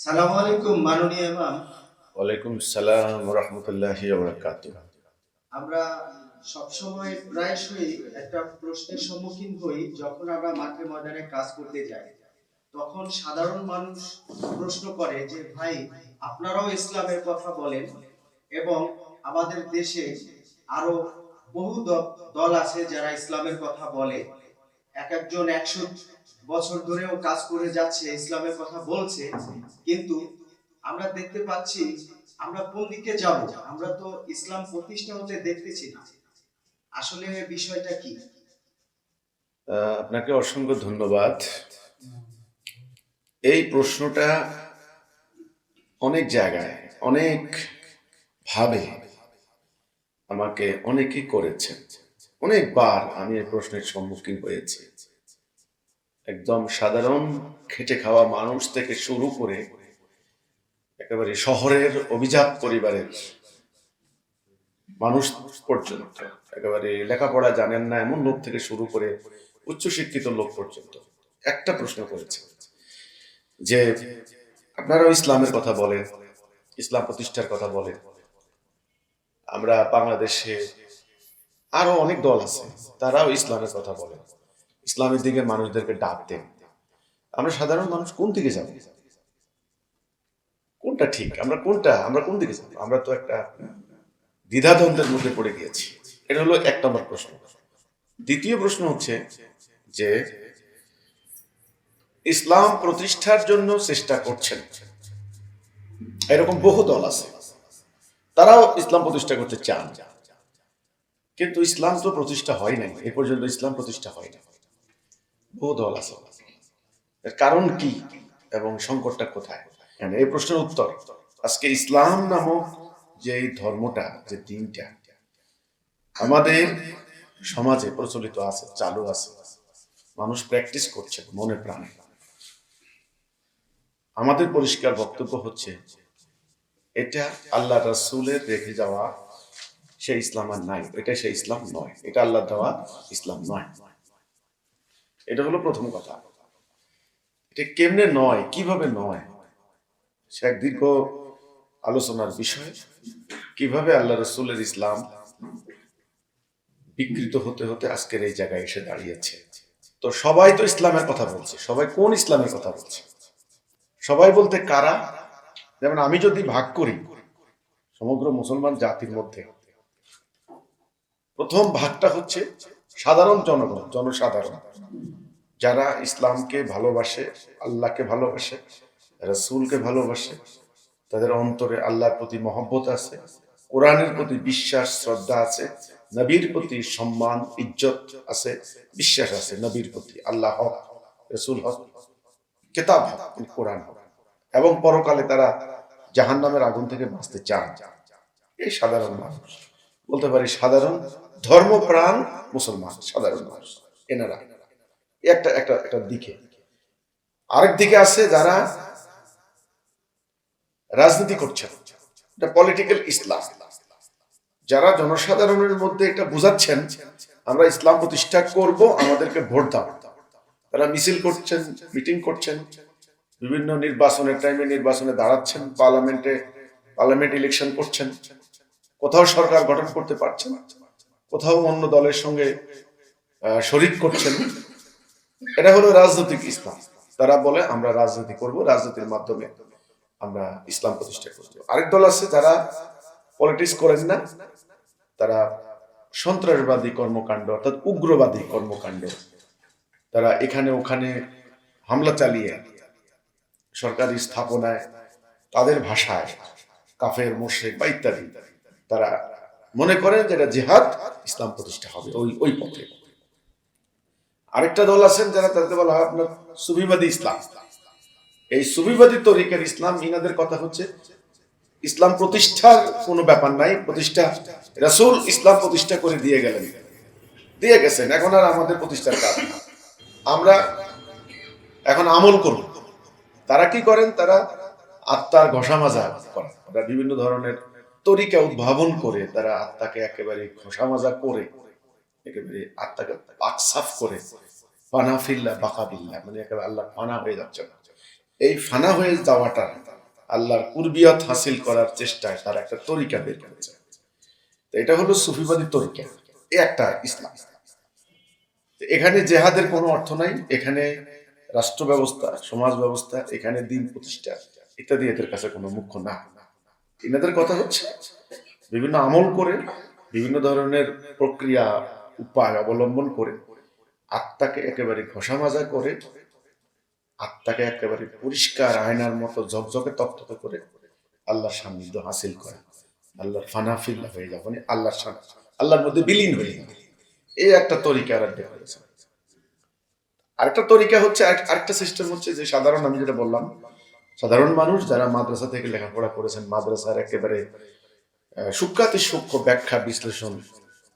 সালামু আলাইকুম মাননীয় ইমাম। ওয়ালাইকুম সালাম রহমতুল্লাহি ওয়া বারাকাতুহু। আমরা সবসময় প্রায়শই একটা প্রশ্নের সম্মুখীন হই যখন আমরা মাঠে ময়দানে কাজ করতে যাই। তখন সাধারণ মানুষ প্রশ্ন করে যে ভাই, আপনারাও ইসলামের কথা বলেন এবং আমাদের দেশে আরো বহু দল আছে যারা ইসলামের কথা বলে। এক একজন 100 বছর ধরেও কাজ করে যাচ্ছে, ইসলামের কথা বলছে, কিন্তু আমরা দেখতে পাচ্ছি আমরা কোন দিকে যাব? আমরা তো ইসলাম প্রতিষ্ঠা হতে দেখতেছি না। আসলে বিষয়টা কি? আপনাকে অসংখ্য ধন্যবাদ। এই প্রশ্নটা অনেক জায়গায় অনেক ভাবে আমাকে অনেকেই করেছেন। অনেকবার আমি এই প্রশ্নের সম্মুখীন হয়েছি। একদম সাধারণ খেটে খাওয়া মানুষ থেকে শুরু করে একেবারে শহরের অভিজাত পরিবারের মানুষ পর্যন্ত, একেবারে লেখাপড়া জানেন না এমন লোক থেকে শুরু করে উচ্চশিক্ষিত লোক পর্যন্ত একটা প্রশ্ন করেছে যে আপনারাও ইসলামের কথা বলেন, ইসলাম প্রতিষ্ঠার কথা বলেন। আমরা বাংলাদেশে আরো অনেক দল আছে, তারাও ইসলামের কথা বলেন, ইসলামের দিকে মানুষদেরকে ডাক দেন। আমরা সাধারণ মানুষ কোন দিকে যাব? কোনটা ঠিক? আমরা কোন দিকে যাব? আমরা তো একটা দ্বিধাদ্বন্দ্বের মধ্যে পড়ে গিয়েছি। এটা হলো 1 নম্বর প্রশ্ন। দ্বিতীয় প্রশ্ন হচ্ছে যে ইসলাম প্রতিষ্ঠার জন্য চেষ্টা করছেন এরকম বহু দল আছে, তারাও ইসলাম প্রতিষ্ঠা করতে চান, কিন্তু ইসলাম তো প্রতিষ্ঠা হয় নাই, এ পর্যন্ত ইসলাম প্রতিষ্ঠা হয় না। বহু দল আছে, এর কারণ কি এবং সংকটটা কোথায়? এই প্রশ্নের উত্তর আজকে ইসলাম নামক যে এই ধর্মটা, যে দিনটা আমাদের সমাজে প্রচলিত আছে, চালু আছে, মানুষ প্র্যাকটিস করছে মনে প্রাণে। আমাদের পরিষ্কার বক্তব্য হচ্ছে এটা আল্লাহ রাসূলের রেখে যাওয়া সেই ইসলাম আর নাই, এটা সেই ইসলাম নয়, এটা আল্লাহ দেওয়া ইসলাম নয়। এটা হলো প্রথম কথা। এটা কেমনে নয়, কিভাবে নয়, সে এক দীর্ঘ আলোচনার বিষয়। কিভাবে আল্লাহ রসুলের ইসলাম বিকৃত হতে হতে আজকের এই জায়গায় এসে দাঁড়িয়েছে। তো সবাই তো ইসলামের কথা বলছে, সবাই কোন ইসলামের কথা বলছে? সবাই বলতে কারা? যেমন আমি যদি ভাগ করি সমগ্র মুসলমান জাতির মধ্যে, প্রথম ভাগটা হচ্ছে সাধারণ জনগণ, জনসাধারণ যারা ইসলামকে ভালোবাসে, আল্লাহকে ভালোবাসে, রসুলকে ভালোবাসে, তাদের অন্তরে আল্লাহর প্রতি মহব্বত আছে, কোরআনের প্রতি বিশ্বাস শ্রদ্ধা আছে, নবীর প্রতি সম্মান ইজ্জত আছে, বিশ্বাস আছে নবীর প্রতি, আল্লাহ হক, রসুল হক, কেতাব হক, কোরআন হক, এবং পরকালে তারা জাহান্নামের আগুন থেকে বাঁচতে চান। এই সাধারণ মানুষ, বলতে পারি সাধারণ ধর্মপ্রাণ মুসলমান, সাধারণ মানুষ এনারা একটা একটা একটা দিকে। আরেক দিকে আছে যারা রাজনীতি করছেন, এটা পলিটিক্যাল ইসলাম, যারা জনসাধারণের মধ্যে এটা বুঝাচ্ছেন আমরা ইসলাম প্রতিষ্ঠা করব, আমাদেরকে ভোট দাও। তারা মিছিল করছেন, মিটিং করছেন, বিভিন্ন নির্বাচনের টাইমে নির্বাচনে দাঁড়াচ্ছেন, পার্লামেন্ট ইলেকশন করছেন, কোথাও সরকার গঠন করতে পারছেন, কোথাও অন্য দলের সঙ্গে শরিক করছেন। এটা হলো রাজনৈতিক ইসলাম। তারা বলে আমরা রাজনীতি করব, রাজনীতির মাধ্যমে আমরা ইসলাম প্রতিষ্ঠা করব। আরেক দল আছে যারা পলিটিক্স করেন না, তারা সন্ত্রাসবাদী কর্মকাণ্ড অর্থাৎ উগ্রবাদী কর্মকাণ্ড, তারা এখানে ওখানে হামলা চালিয়ে সরকারি স্থাপনায় তাদের ভাষায় কাফের, মুশরিক বা ইত্যাদি, তারা মনে করেন যে এটা জিহাদ, ইসলাম প্রতিষ্ঠা হবে ওই ওই পথে। আরেকটা দল আছেন যারা, তাদের বলা হয় আপনার সুফিবাদী ইসলাম। এই সুফিবাদী তরিকার ইসলাম, ইনাদের কথা হচ্ছে ইসলাম প্রতিষ্ঠার কোনো ব্যাপার নাই, প্রতিষ্ঠা রাসূল ইসলাম প্রতিষ্ঠা করে দিয়ে গেছেন, এখন আর আমাদের প্রতিষ্ঠার কাজ না, আমরা এখন আমল করব। তারা কি করেন? তারা আত্মার ঘষা মাজা করেন, তারা বিভিন্ন ধরনের তরিকা উদ্ভাবন করে তারা আত্মাকে একেবারে ঘষা মাজা করে, একেবারে আত্মাকে পাক সাফ করে, ফানা ফিল্লা বাকা বিল্লাহ, মানে একেবারে আল্লাহ ফানা হয়ে যাচ্ছে। এই ফানা হয়ে যাওয়াটা আল্লাহর কুরবিয়ত হাসিল করার চেষ্টায় তারা একটা তরিকা বের করেছে। তো এটা হলো সুফিবাদী তরিকা, এই একটা ইসলাম। এখানে জেহাদের কোনো অর্থ নাই, এখানে রাষ্ট্র ব্যবস্থা, সমাজ ব্যবস্থা, এখানে দিন প্রতিষ্ঠা ইত্যাদি এদের কাছে কোনো মুখ্য না। এনাদের কথা হচ্ছে বিভিন্ন আমল করে, বিভিন্ন ধরনের প্রক্রিয়া উপায় অবলম্বন করে আত্মাকে একেবারে ঘষা মাজা করে, আত্মাকে একেবারে পরিষ্কার আয়নার মতো ঝকঝকে তকতকে করে আল্লাহর সান্নিধ্য হাসিল করে, আল্লাহর ফানাফিল্লা হয়ে যাবে, মানে আল্লাহর সাথে আল্লাহর মধ্যে বিলীন হয়ে যাবে। এই একটা তরিকা আর বের করেছে। আরেকটা তরিকা হচ্ছে, আরেকটা সিস্টেম হচ্ছে যে সাধারণ, আমি যেটা বললাম, সাধারণ মানুষ যারা মাদ্রাসা থেকে লেখাপড়া করেছেন, মাদ্রাসার একেবারে সূক্ষ্মাতি সূক্ষ্ম ব্যাখ্যা বিশ্লেষণ,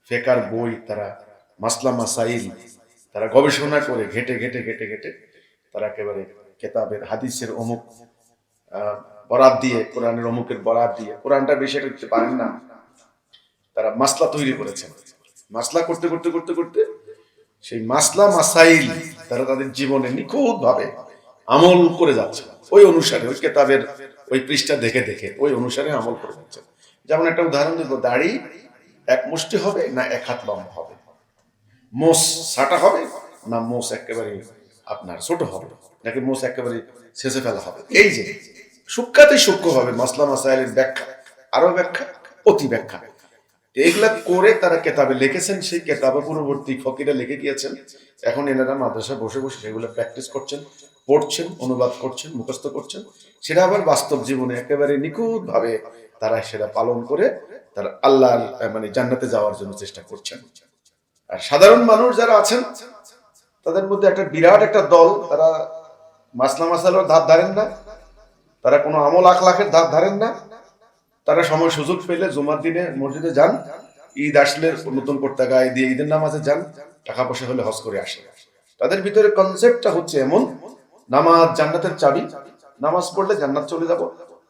ফেকার বই, তারা মাসলা মাসাইল তারা গবেষণা করে ঘেটে ঘেটে ঘেটে ঘেটে তারা একেবারে কেতাবের হাদিসের অমুক বরাত দিয়ে, কোরআনের অমুকের বরাত দিয়ে, কোরআনটা বেশি করতে পারেন না, তারা মাসলা তৈরি করেছেন। মাসলা করতে করতে করতে করতে সেই মাসলা মাসাইল তারা তাদের জীবনে নিখুঁত ভাবে আমল করে যাচ্ছে, ওই অনুসারে, ওই কেতাবের ওই পৃষ্ঠা দেখে দেখে ওই অনুসারে আমল করে যাচ্ছে। যেমন একটা উদাহরণ দেব, দাড়ি এক মুষ্টি হবে না এক হাত লম্বা হবে, মোষ ছাটা হবে না মোষ একেবারে আপনার ছোট হবে, নাকি মোষ একেবারে শেষে ফেলা হবে। এই যে সূক্ষ্মাতি সূক্ষ্ম হবে মাসলা মাসাইলের ব্যাখ্যা, আরো ব্যাখ্যা, অতি ব্যাখ্যা, এইগুলা করে তারা কেতাবে লিখেছেন। সেই কেতাবে পূর্ববর্তী ফকিরা লিখে গিয়েছেন। এখন এনারা মাদ্রাসা বসে বসে সেগুলো প্র্যাকটিস করছেন, পড়ছেন, অনুবাদ করছেন, মুখস্থ করছেন, সেটা আবার বাস্তব জীবনে একেবারে নিখুঁত ভাবে তারা সেটা পালন করে তারা আল্লাহর মানে জান্নাতে যাওয়ার জন্য চেষ্টা করছেন। আর সাধারণ মানুষ যারা আছেন তাদের মধ্যে একটা বিরাট একটা দল, তারা মাসলা মাসালার ধার ধারেন না, তারা কোনো আমল আখলাকের ধার ধারেন না, তারা সময় সুযোগ পেলে জুমার দিনে মসজিদে যান, ঈদ আসলে নতুন কুর্তা গায়ে দিয়ে ঈদের নামাজে যান, টাকা পয়সা হলে হজ করে আসে। তাদের ভিতরে কনসেপ্টটা হচ্ছে এমন, নামাজ জান্নাতের চাবি, নামাজ পড়লে জান্নাত চলে যাব,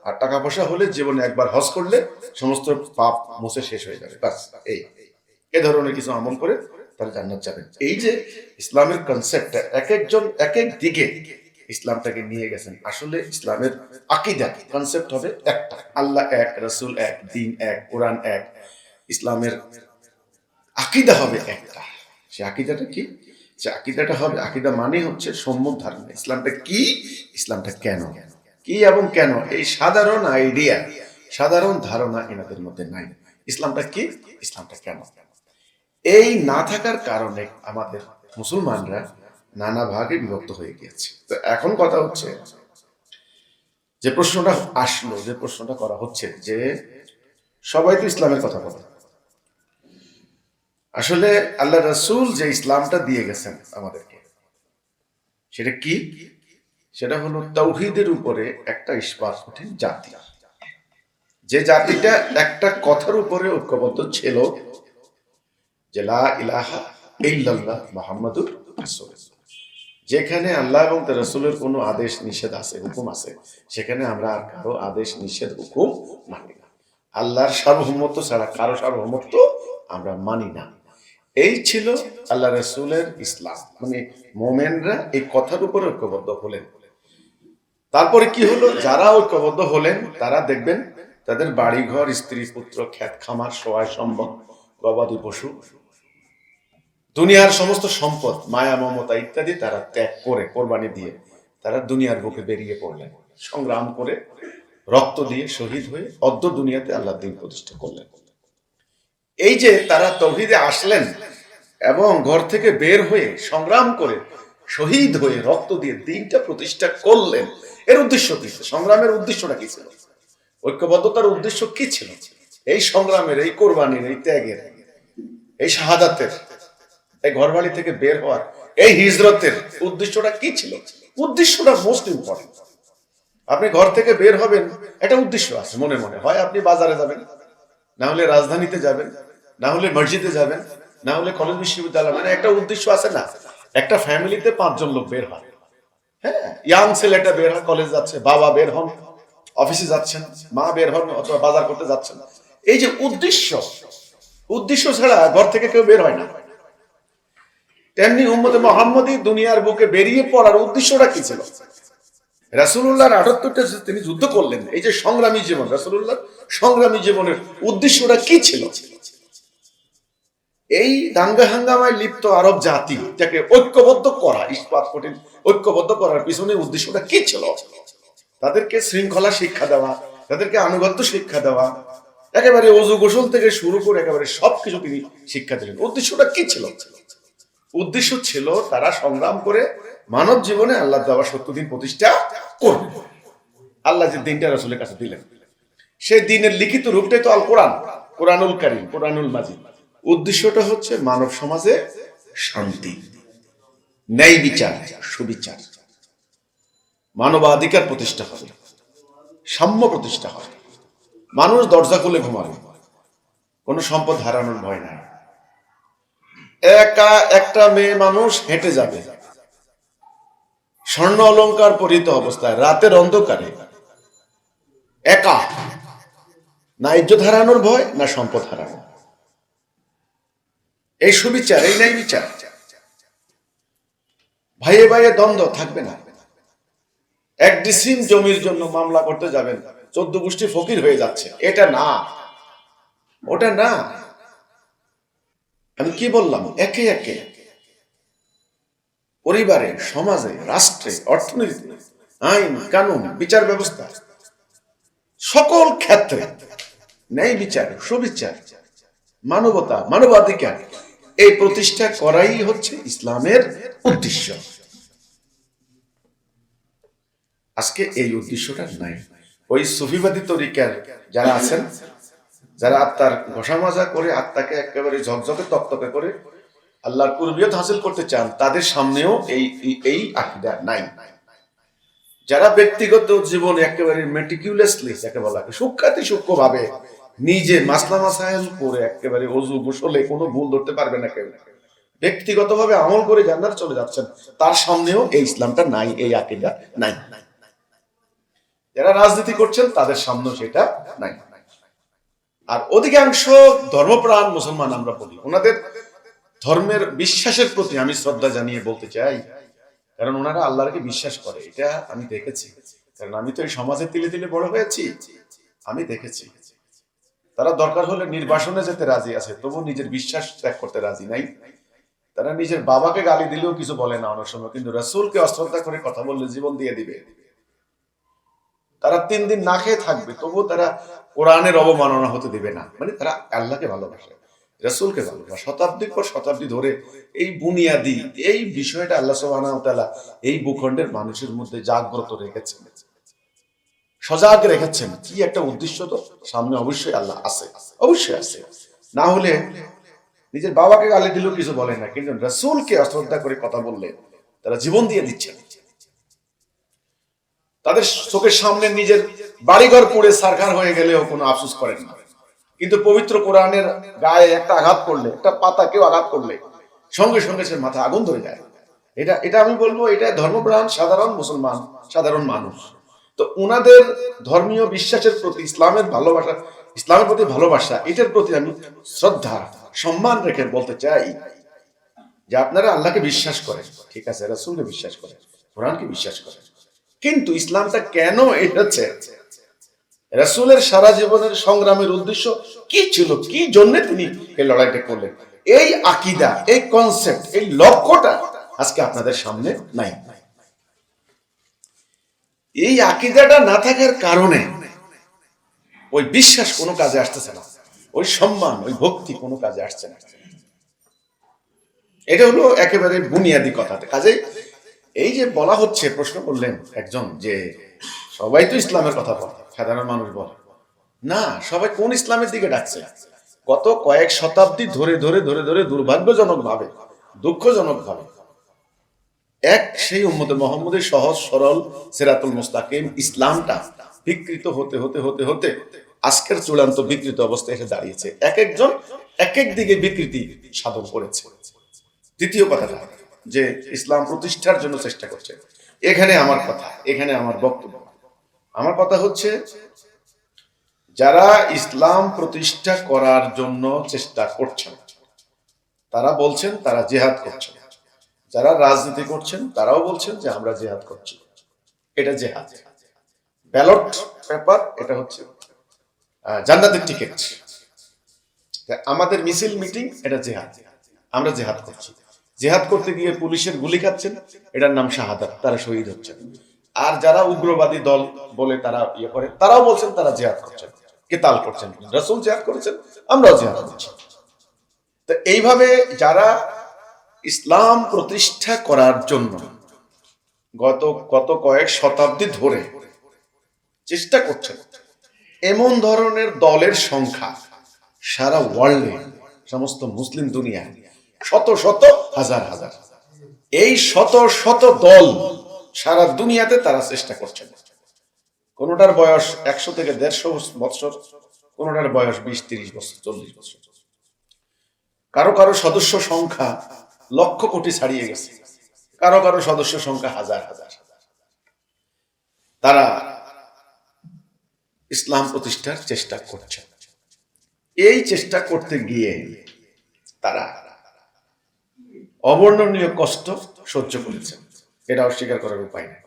আর টাকা পয়সা হলে জীবনে একবার হজ করলে সমস্ত পাপ মুছে শেষ হয়ে যাবে, বাস। এই ধরনের কিছু আমল করে তারা জান্নাত যাবেন। এই যে ইসলামের কনসেপ্টটা এক একজন এক এক দিকে ইসলামটাকে নিয়ে গেছেন। আসলে ইসলামের আকীদা কনসেপ্ট হবে একটা, আল্লাহ এক, রাসূল এক, দ্বীন এক, কোরআন এক। ইসলামের আকীদা হবে একটা। সে আকীদাটা কি? সে আকীদাটা হবে, আকীদা মানে হচ্ছে সম্যক ধারণা। ইসলামটা কি, ইসলামটা কেন, কি এবং কেন, এই সাধারণ আইডিয়া, সাধারণ ধারণা এনাদের মধ্যে নাই। ইসলামটা কি, ইসলামটা কেন, এই না থাকার কারণে আমাদের মুসলমানরা নানা ভাগে বিভক্ত হয়ে গিয়েছে। তো এখন কথা হচ্ছে, যে প্রশ্নটা আসলো, যে প্রশ্নটা করা হচ্ছে, যে সবাই তো ইসলামের কথা বলে, আসলে আল্লাহ রাসূল যে ইসলামটা দিয়ে গেছেন আমাদেরকে, সেটা কি? সেটা হলো তাওহীদের উপরে একটা ইস্পাত কঠিন জাতি, যে জাতিটা একটা কথার উপরে ঐক্যবদ্ধ ছিল, যে লা ইলাহা ইল্লাল্লাহ মুহাম্মাদুর রাসূলুল্লাহ। যেখানে আল্লাহ এবং তার রাসূলের কোনো আদেশ নিষেধ আছে, হুকুম আছে, সেখানে আমরা আর কারো আদেশ নিষেধ হুকুম মানি না। আল্লাহর সার্বভৌমত্ব ছাড়া কারো সার্বভৌমত্ব আমরা মানি না। এই ছিল আল্লাহ রাসূলের ইসলাম। মানে মুমিনরা এই কথার উপর ঐক্যবদ্ধ হলেন। তারপরে কি হলো? যারা ঐক্যবদ্ধ হলেন তারা দেখবেন তাদের বাড়িঘর, স্ত্রী পুত্র, ক্ষেত খামার, সহায় সম্পদ, গবাদি পশু, দুনিয়ার সমস্ত সম্পদ, মায়া মমতা ইত্যাদি তারা ত্যাগ করে, কোরবানি দিয়ে তারা দুনিয়ার বুকে বেরিয়ে পড়লেন, সংগ্রাম করে, রক্ত দিয়ে, শহীদ হয়ে অদ্য দুনিয়াতে আল্লাহর দ্বীন প্রতিষ্ঠা করলেন। এই যে তারা তাওহীদে আসলেন এবং ঘর থেকে বের হয়ে সংগ্রাম করে, শহীদ হয়ে, রক্ত দিয়ে দ্বীনটা প্রতিষ্ঠা করলেন, এর উদ্দেশ্য কি? সংগ্রামের উদ্দেশ্যটা কি ছিল? ঐক্যবদ্ধতার উদ্দেশ্য কি ছিল? এই সংগ্রামের, এই কোরবানির, এই ত্যাগের, এই শাহাদাতের, এই ঘরবাড়ি থেকে বের হওয়ার, এই হিজরতের উদ্দেশ্যটা কি ছিল? উদ্দেশ্যটা মোস্ট ইম্পর্টেন্ট। আপনি ঘর থেকে বের হবেন, একটা উদ্দেশ্য আছে মনে মনে, হয় আপনি বাজারে যাবেন, না হলে রাজধানীতে যাবেন, না হলে মসজিদে যাবেন, না হলে কলেজ বিশ্ববিদ্যালয়, মানে একটা উদ্দেশ্য আছে না? একটা ফ্যামিলিতে 5 জন লোক বের হয়, হ্যাঁ, ইয়াং ছেলেটা বের হয়, কলেজ যাচ্ছে, বাবা বের হন, অফিসে যাচ্ছেন, মা বের হন অথবা বাজার করতে যাচ্ছেন। এই যে উদ্দেশ্য, উদ্দেশ্য ছাড়া ঘর থেকে কেউ বের হয় না। তেমনি উম্মতে মুহাম্মদী দুনিয়ার বুকে বেরিয়ে পড়ার উদ্দেশ্যটা কি ছিল? রাসূলুল্লাহর 78টা তিনি যুদ্ধ করলেন, এই যে সংগ্রামী জীবন, রাসূলুল্লাহর সংগ্রামী জীবনের উদ্দেশ্যটা কি ছিল? এই দাঙ্গা হাঙ্গামায় লিপ্ত আরব জাতিটাকে ঐক্যবদ্ধ করা, ইস্পাত কঠিন ঐক্যবদ্ধ করার পিছনে উদ্দেশ্যটা কি ছিল? তাদেরকে শৃঙ্খলা শিক্ষা দেওয়া, তাদেরকে আনুগত্য শিক্ষা দেওয়া, একেবারে ওযু গোসল থেকে শুরু করে একেবারে সবকিছু তিনি শিক্ষা দিলেন। উদ্দেশ্যটা কি ছিল? উদ্দেশ্য ছিল তারা সংগ্রাম করে মানব জীবনে আল্লাহ দেওয়া সত্য দিন প্রতিষ্ঠা করবে। আল্লাহ যে দিনটা রাসূলের কাছে দিলেন, সেই দিনের লিখিত রূপটাই তো আল কোরআন, কোরআনুল কারীম, কোরআনুল মাজিদ। উদ্দেশ্যটা হচ্ছে মানব সমাজে শান্তি, ন্যায় বিচার, সুবিচার, মানবাধিকার প্রতিষ্ঠা হবে, সাম্য প্রতিষ্ঠা হবে, মানুষ দরজা খুলে ঘুমাবে, কোনো সম্পদ হারানোর ভয় নাই, একা একটা মেয়ে মানুষ হেঁটে যাবে স্বর্ণ অলংকার পরিহিত অবস্থায় রাতের অন্ধকারে, একা, না ইজ্জত হারানোর ভয়, না সম্পদ হারানো। এই সুবিচার, এই ন্যায় বিচার, ভাইয়ে ভাইয়ে দ্বন্দ্ব থাকবে না। এক ডিসিম জমির জন্য মামলা করতে যাবেন, 14 গোষ্ঠী ফকির হয়ে যাচ্ছে, এটা না, ওটা না। আমি কি বললাম? একে একে পরিবারে, সমাজে, রাষ্ট্রে, অর্থনীতি, আইন কানুন, বিচার ব্যবস্থা, সকল ক্ষেত্রে ন্যায় বিচার, সুবিচার, মানবতা, মানবাধিকার, এই প্রতিষ্ঠা করাই হচ্ছে ইসলামের উদ্দেশ্য। আজকে এই উদ্দেশ্যটা নাই। ওই সুফিবাদী তরিকার যারা আছেন, যারা আত্মার ঘষা মাজা করে আত্মাকে একেবারে ঝকঝকে তকতকে করে আল্লাহর কুরবিয়ত হাসিল করতে চান, তাদের সামনেও এই আকীদা নাই। যারা ব্যক্তিগত জীবনে একেবারে মেটিকুলাসলি, যাকে বলা হয় সূক্ষ্ম ভাবে নিজে মাসলা মাসাইল করে একেবারে ওযু গোসলে কোনো ভুল ধরতে পারবে না কেউ, ব্যক্তিগতভাবে আমল করে জান্নাত চলে যাচ্ছেন, তার সামনেও এই ইসলামটা নাই, এই আকীদা নাই। যারা রাজনীতি করছেন তাদের সামনেও সেটা নাই। আর অধিকাংশ ধর্মপ্রাণ মুসলমান আমরা বলি, ওনাদের ধর্মের বিশ্বাসের প্রতি আমি শ্রদ্ধা জানিয়ে বলতে চাই, কারণ ওনারা আল্লাহকে বিশ্বাস করে, এটা আমি দেখেছি। কারণ আমি তো এই সমাজে তিলে তিলে বড় হয়েছি, আমি দেখেছি তারা দরকার হলে নির্বাসনে যেতে রাজি আছে, তবু নিজের বিশ্বাস ত্যাগ করতে রাজি নাই। তারা নিজের বাবাকে গালি দিলেও কিছু বলে না অনেক সময়, কিন্তু রাসূলকে অশ্রদ্ধা করে কথা বললে জীবন দিয়ে দিবে। তারা 3 দিন না খেয়ে থাকবে, তবুও তারা কোরআনের অবমাননা হতে দিবে না। মানে তারা আল্লাহকে ভালোবাসে, রাসূলকে ভালোবাসে। শতাব্দীর পর শতাব্দী ধরে এই বুনিয়াদি এই বিষয়টা আল্লাহ সুবহানাহু ওয়া তাআলা এই ভূখণ্ডের মানুষের মধ্যে জাগ্রত রেখেছেন, সজাগ রেখেছেন। কি একটা উদ্দেশ্য তো সামনে অবশ্যই আল্লাহ আছে, অবশ্যই আছে। না হলে নিজের বাবাকে গালি দিলেও কিছু বলে না, কিন্তু রাসূলকে অশ্রদ্ধা করে কথা বললে তারা জীবন দিয়ে দিচ্ছে। তাদের চোখের সামনে নিজের বাড়িঘর পুড়ে ছারখার হয়ে গেলেও কোনো আফসোস করেন না, কিন্তু পবিত্র কোরআনের গায়ে একটা আঘাত করলে, একটা পাতা কেউ আঘাত করলে সঙ্গে সঙ্গে সে মাথা আগুন ধরে যায়। এটা আমি বলবো, এটা ধর্মপ্রাণ সাধারণ মুসলমান, সাধারণ মানুষ। তো ওনাদের ধর্মীয় বিশ্বাসের প্রতি ইসলামের ভালোবাসা, ইসলামের প্রতি ভালোবাসা, এটার প্রতি আমি শ্রদ্ধা সম্মান রেখে বলতে চাই যে আপনারা আল্লাহকে বিশ্বাস করেন, ঠিক আছে, রাসূলকে বিশ্বাস করেন, কোরআনকে বিশ্বাস করেন, কিন্তু ইসলামটা কেন এসেছে, রাসূলের সারা জীবনের সংগ্রামের উদ্দেশ্য কি ছিল, কি জন্য তিনি এই লড়াইটা করলেন, এই আকীদা, এই কনসেপ্ট, এই লক্ষ্যটা আজকে আপনাদের সামনে নাই। এই আকীদাটা না থাকার কারণে ওই বিশ্বাস কোনো কাজে আসতেছে না, ওই সম্মান, ওই ভক্তি কোনো কাজে আসছে না। এটা হলো একেবারে বুনিয়াদি কথা। কাজে এই যে বলা হচ্ছে, প্রশ্ন করলেন একজন যে সবাই তো ইসলামের কথা বলে, সাধারণ মানুষ বলে না, সবাই কোন ইসলামের দিকে ডাকছে? গত কয়েক শতাব্দী ধরে ধরে ধরে ধরে দুর্ভাগ্যজনক ভাবে, দুঃখজনক ভাবে সেই উম্মতে মুহাম্মদের সহজ সরল সিরাতুল মুস্তাকিম ইসলামটা বিকৃত হতে হতে হতে হতে আজকের চূড়ান্ত বিকৃত অবস্থায় এসে দাঁড়িয়েছে। এক একজন এক এক দিকে বিকৃতি সাধন করেছে। দ্বিতীয় কথাটা যে ইসলাম প্রতিষ্ঠার জন্য চেষ্টা করছে, এখানে আমার কথা, এখানে আমার বক্তব্য, আমার কথা হচ্ছে যারা ইসলাম প্রতিষ্ঠা করার জন্য চেষ্টা করছেন তারা বলছেন তারা জিহাদ করছেন, যারা রাজনীতি করছেন তারাও বলছেন যে আমরা জিহাদ করছি। এটা জেহাদ। ব্যালট পেপার এটা হচ্ছে জান্নাতের টিকিট। আমাদের মিছিল মিটিং এটা জেহাদ, আমরা জেহাদ করছি। জেহাদ করতে গিয়ে পুলিশের গুলি খাচ্ছেন, এটার নাম শাহাদাত, তারা শহীদ হচ্ছেন। আর যারা উগ্রবাদী দল বলে তারা ইয়ে করে, তারাও বলছেন তারা জেহাদ করছেন, কেতাল করছেন। রাসূল জেহাদ করেছেন, আমরাও জেহাদ করছি। তো এইভাবে যারা ইসলাম প্রতিষ্ঠা করার জন্য গত কয়েক শতাব্দী ধরে চেষ্টা করছেন, এমন ধরনের দলের সংখ্যা সারা ওয়ার্ল্ডে, সমস্ত মুসলিম দুনিয়া শত শত হাজার হাজার। এই শত শত দল সারা দুনিয়াতে তারা চেষ্টা করছেন। কোনটার বয়স 100 থেকে 150 বছর, কোনটার বয়স 20-30 বছর, 40 বছর। কারো কারো সদস্য সংখ্যা লক্ষ কোটি ছাড়িয়ে গেছে, কারো কারো সদস্য সংখ্যা হাজার হাজার। তারা ইসলাম প্রতিষ্ঠার চেষ্টা করছে। এই চেষ্টা করতে গিয়ে তারা অবর্ণনীয় কষ্ট সহ্য করেছেন, এটা অস্বীকার করার উপায় নেই।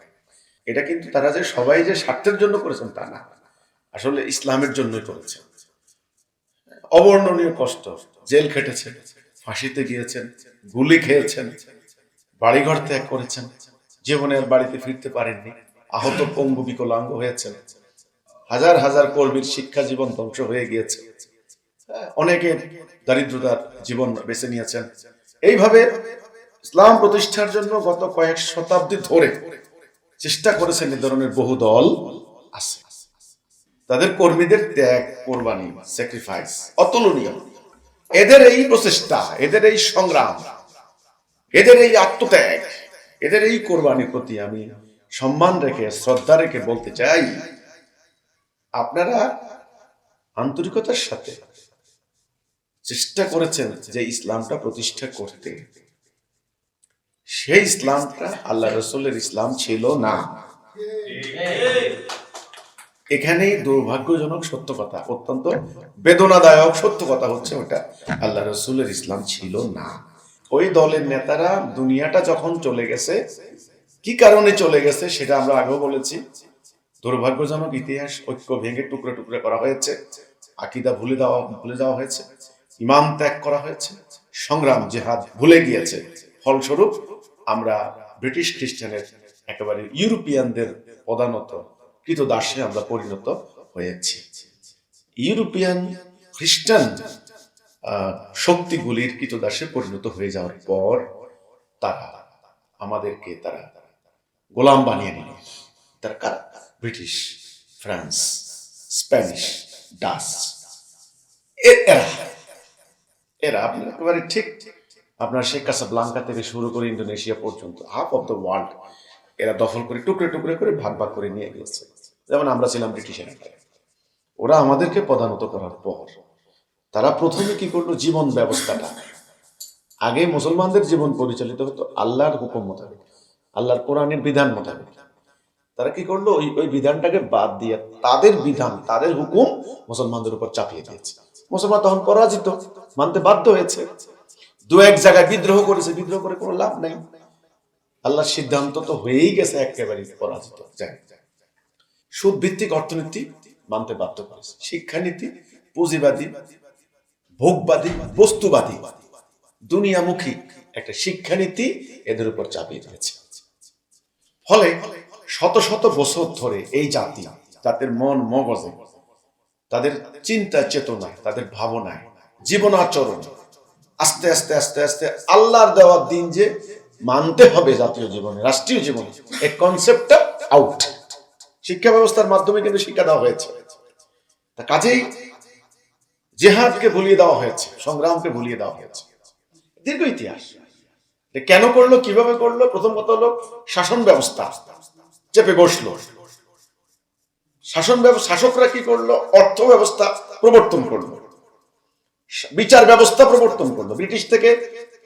এটা কিন্তু তারা যে সবাই যে স্বার্থের জন্য করেছেন তা না, আসলে ইসলামের জন্যই করেছেন। অবর্ণনীয় কষ্ট, জেল খেটেছেন, ফাঁসিতে গিয়েছেন, গুলি খেয়েছেন, বাড়িঘর ত্যাগ করেছেন, জীবনে আর বাড়িতে ফিরতে পারেননি, আহত পঙ্গু বিকলাঙ্গ হয়েছেন, হাজার হাজার কর্মীর শিক্ষা জীবন ধ্বংস হয়ে গিয়েছে, অনেকে দারিদ্রতার জীবন বেছে নিয়েছেন। এইভাবে ইসলাম প্রতিষ্ঠার জন্য গত কয়েক শতাব্দী ধরে চেষ্টা করেছেন এই ধরনের বহু দল আছে। তাদের কর্মীদের ত্যাগ, কোরবানি, স্যাক্রিফাইস অতুলনীয়। এদের এই প্রচেষ্টা, এদের এই সংগ্রাম, এদের এই আত্মত্যাগ, এদের এই কোরবানির প্রতি আমি সম্মান রেখে, শ্রদ্ধা রেখে বলতে চাই, আপনারা আন্তরিকতার সাথে চেষ্টা করেছেন যে ইসলামটা প্রতিষ্ঠা করতে। সেই ইসলামটা আল্লাহ রাসূলের ইসলাম ছিল না। এখানেই দুর্ভাগ্যজনক সত্য কথা, অত্যন্ত বেদনাদায়ক সত্য কথা হচ্ছে ওটা আল্লাহ রাসূলের ইসলাম ছিল না। ওই দলের নেতারা দুনিয়াটা যখন চলে গেছে, কি কারণে চলে গেছে সেটা আমরা আগেও বলেছি। দুর্ভাগ্যজনক ইতিহাস, ঐক্য ভেঙে টুকরো টুকরো করা হয়েছে, আকীদা ভুলে যাওয়া হয়েছে, ইমান ত্যাগ করা হয়েছে, সংগ্রাম জিহাদ ভুলে গিয়েছে। ফলস্বরূপ আমরা ব্রিটিশ খ্রিস্টানের, একেবারে ইউরোপিয়ানদের প্রধানত কৃতদাসে আমরা পরিণত হয়েছি। ইউরোপিয়ান খ্রিস্টান শক্তিগুলির কৃতদাসে পরিণত হয়ে যাওয়ার পর তারা আমাদেরকে গোলাম বানিয়ে নিল। তার কারা? British, France, Spanish, Dutch. এরা আপনার একেবারে ঠিক আপনার শেখ কাসাব্লাঙ্কা থেকে শুরু করে ইন্দোনেশিয়া পর্যন্ত হাফ অফ দ্য ওয়ার্ল্ড এরা দখল করে টুকরে টুকরে করে ভাগ ভাগ করে নিয়ে গিয়েছে। যেমন আমরা ছিলাম ব্রিটিশের। ওরা আমাদেরকে পদানত করার পর তারা প্রথমে কি করলো, জীবন ব্যবস্থাটা, আগে মুসলমানদের জীবন পরিচালিত হতো আল্লাহর হুকুম মোতাবেক, আল্লাহর কোরআনের বিধান মোতাবেক। তারা কি করলো, ওই বিধানটাকে বাদ দিয়ে তাদের বিধান, তাদের হুকুম মুসলমানদের উপর চাপিয়ে দিয়েছে। মুসলমান তখন পরাজিত, মানতে বাধ্য হয়েছে। দু এক জায়গায় বিদ্রোহ করেছে, বিদ্রোহ করে কোনো লাভ নাই। আল্লাহর সিদ্ধান্ত তো হয়েই গেছে, একেবারে পরাজিত। সুদ ভিত্তিক অর্থনীতি মানতে বাধ্য করেছে, শিক্ষানীতি পুঁজিবাদী, ভোগবাদী, বস্তুবাদী, দুনিয়ামুখী একটা শিক্ষানীতি এদের উপর চাপিয়ে দিয়েছে। ফলে শত শত বছর ধরে এই জাতির মন মগজে, তাদের চিন্তা চেতনায়, তাদের ভাবনায়, জীবন আচরণ আস্তে আস্তে আস্তে আস্তে আল্লাহর দেওয়া দিন যে মানতে হবে জাতীয় জীবনে, রাষ্ট্রীয় জীবনে, এই কনসেপ্টটা আউট। শিক্ষা ব্যবস্থার মাধ্যমে কিন্তু শিক্ষা দেওয়া হয়েছে। কাজেই জিহাদকে ভুলিয়ে দেওয়া হয়েছে, সংগ্রামকে ভুলিয়ে দেওয়া হয়েছে। দীর্ঘ ইতিহাস। কেন করলো, কিভাবে করলো? প্রথম কথা হলো শাসন ব্যবস্থা চেপে বসলো। শাসকরা কি করলো? অর্থ ব্যবস্থা প্রবর্তন করলো, বিচার ব্যবস্থা প্রবর্তন করলো। ব্রিটিশ থেকে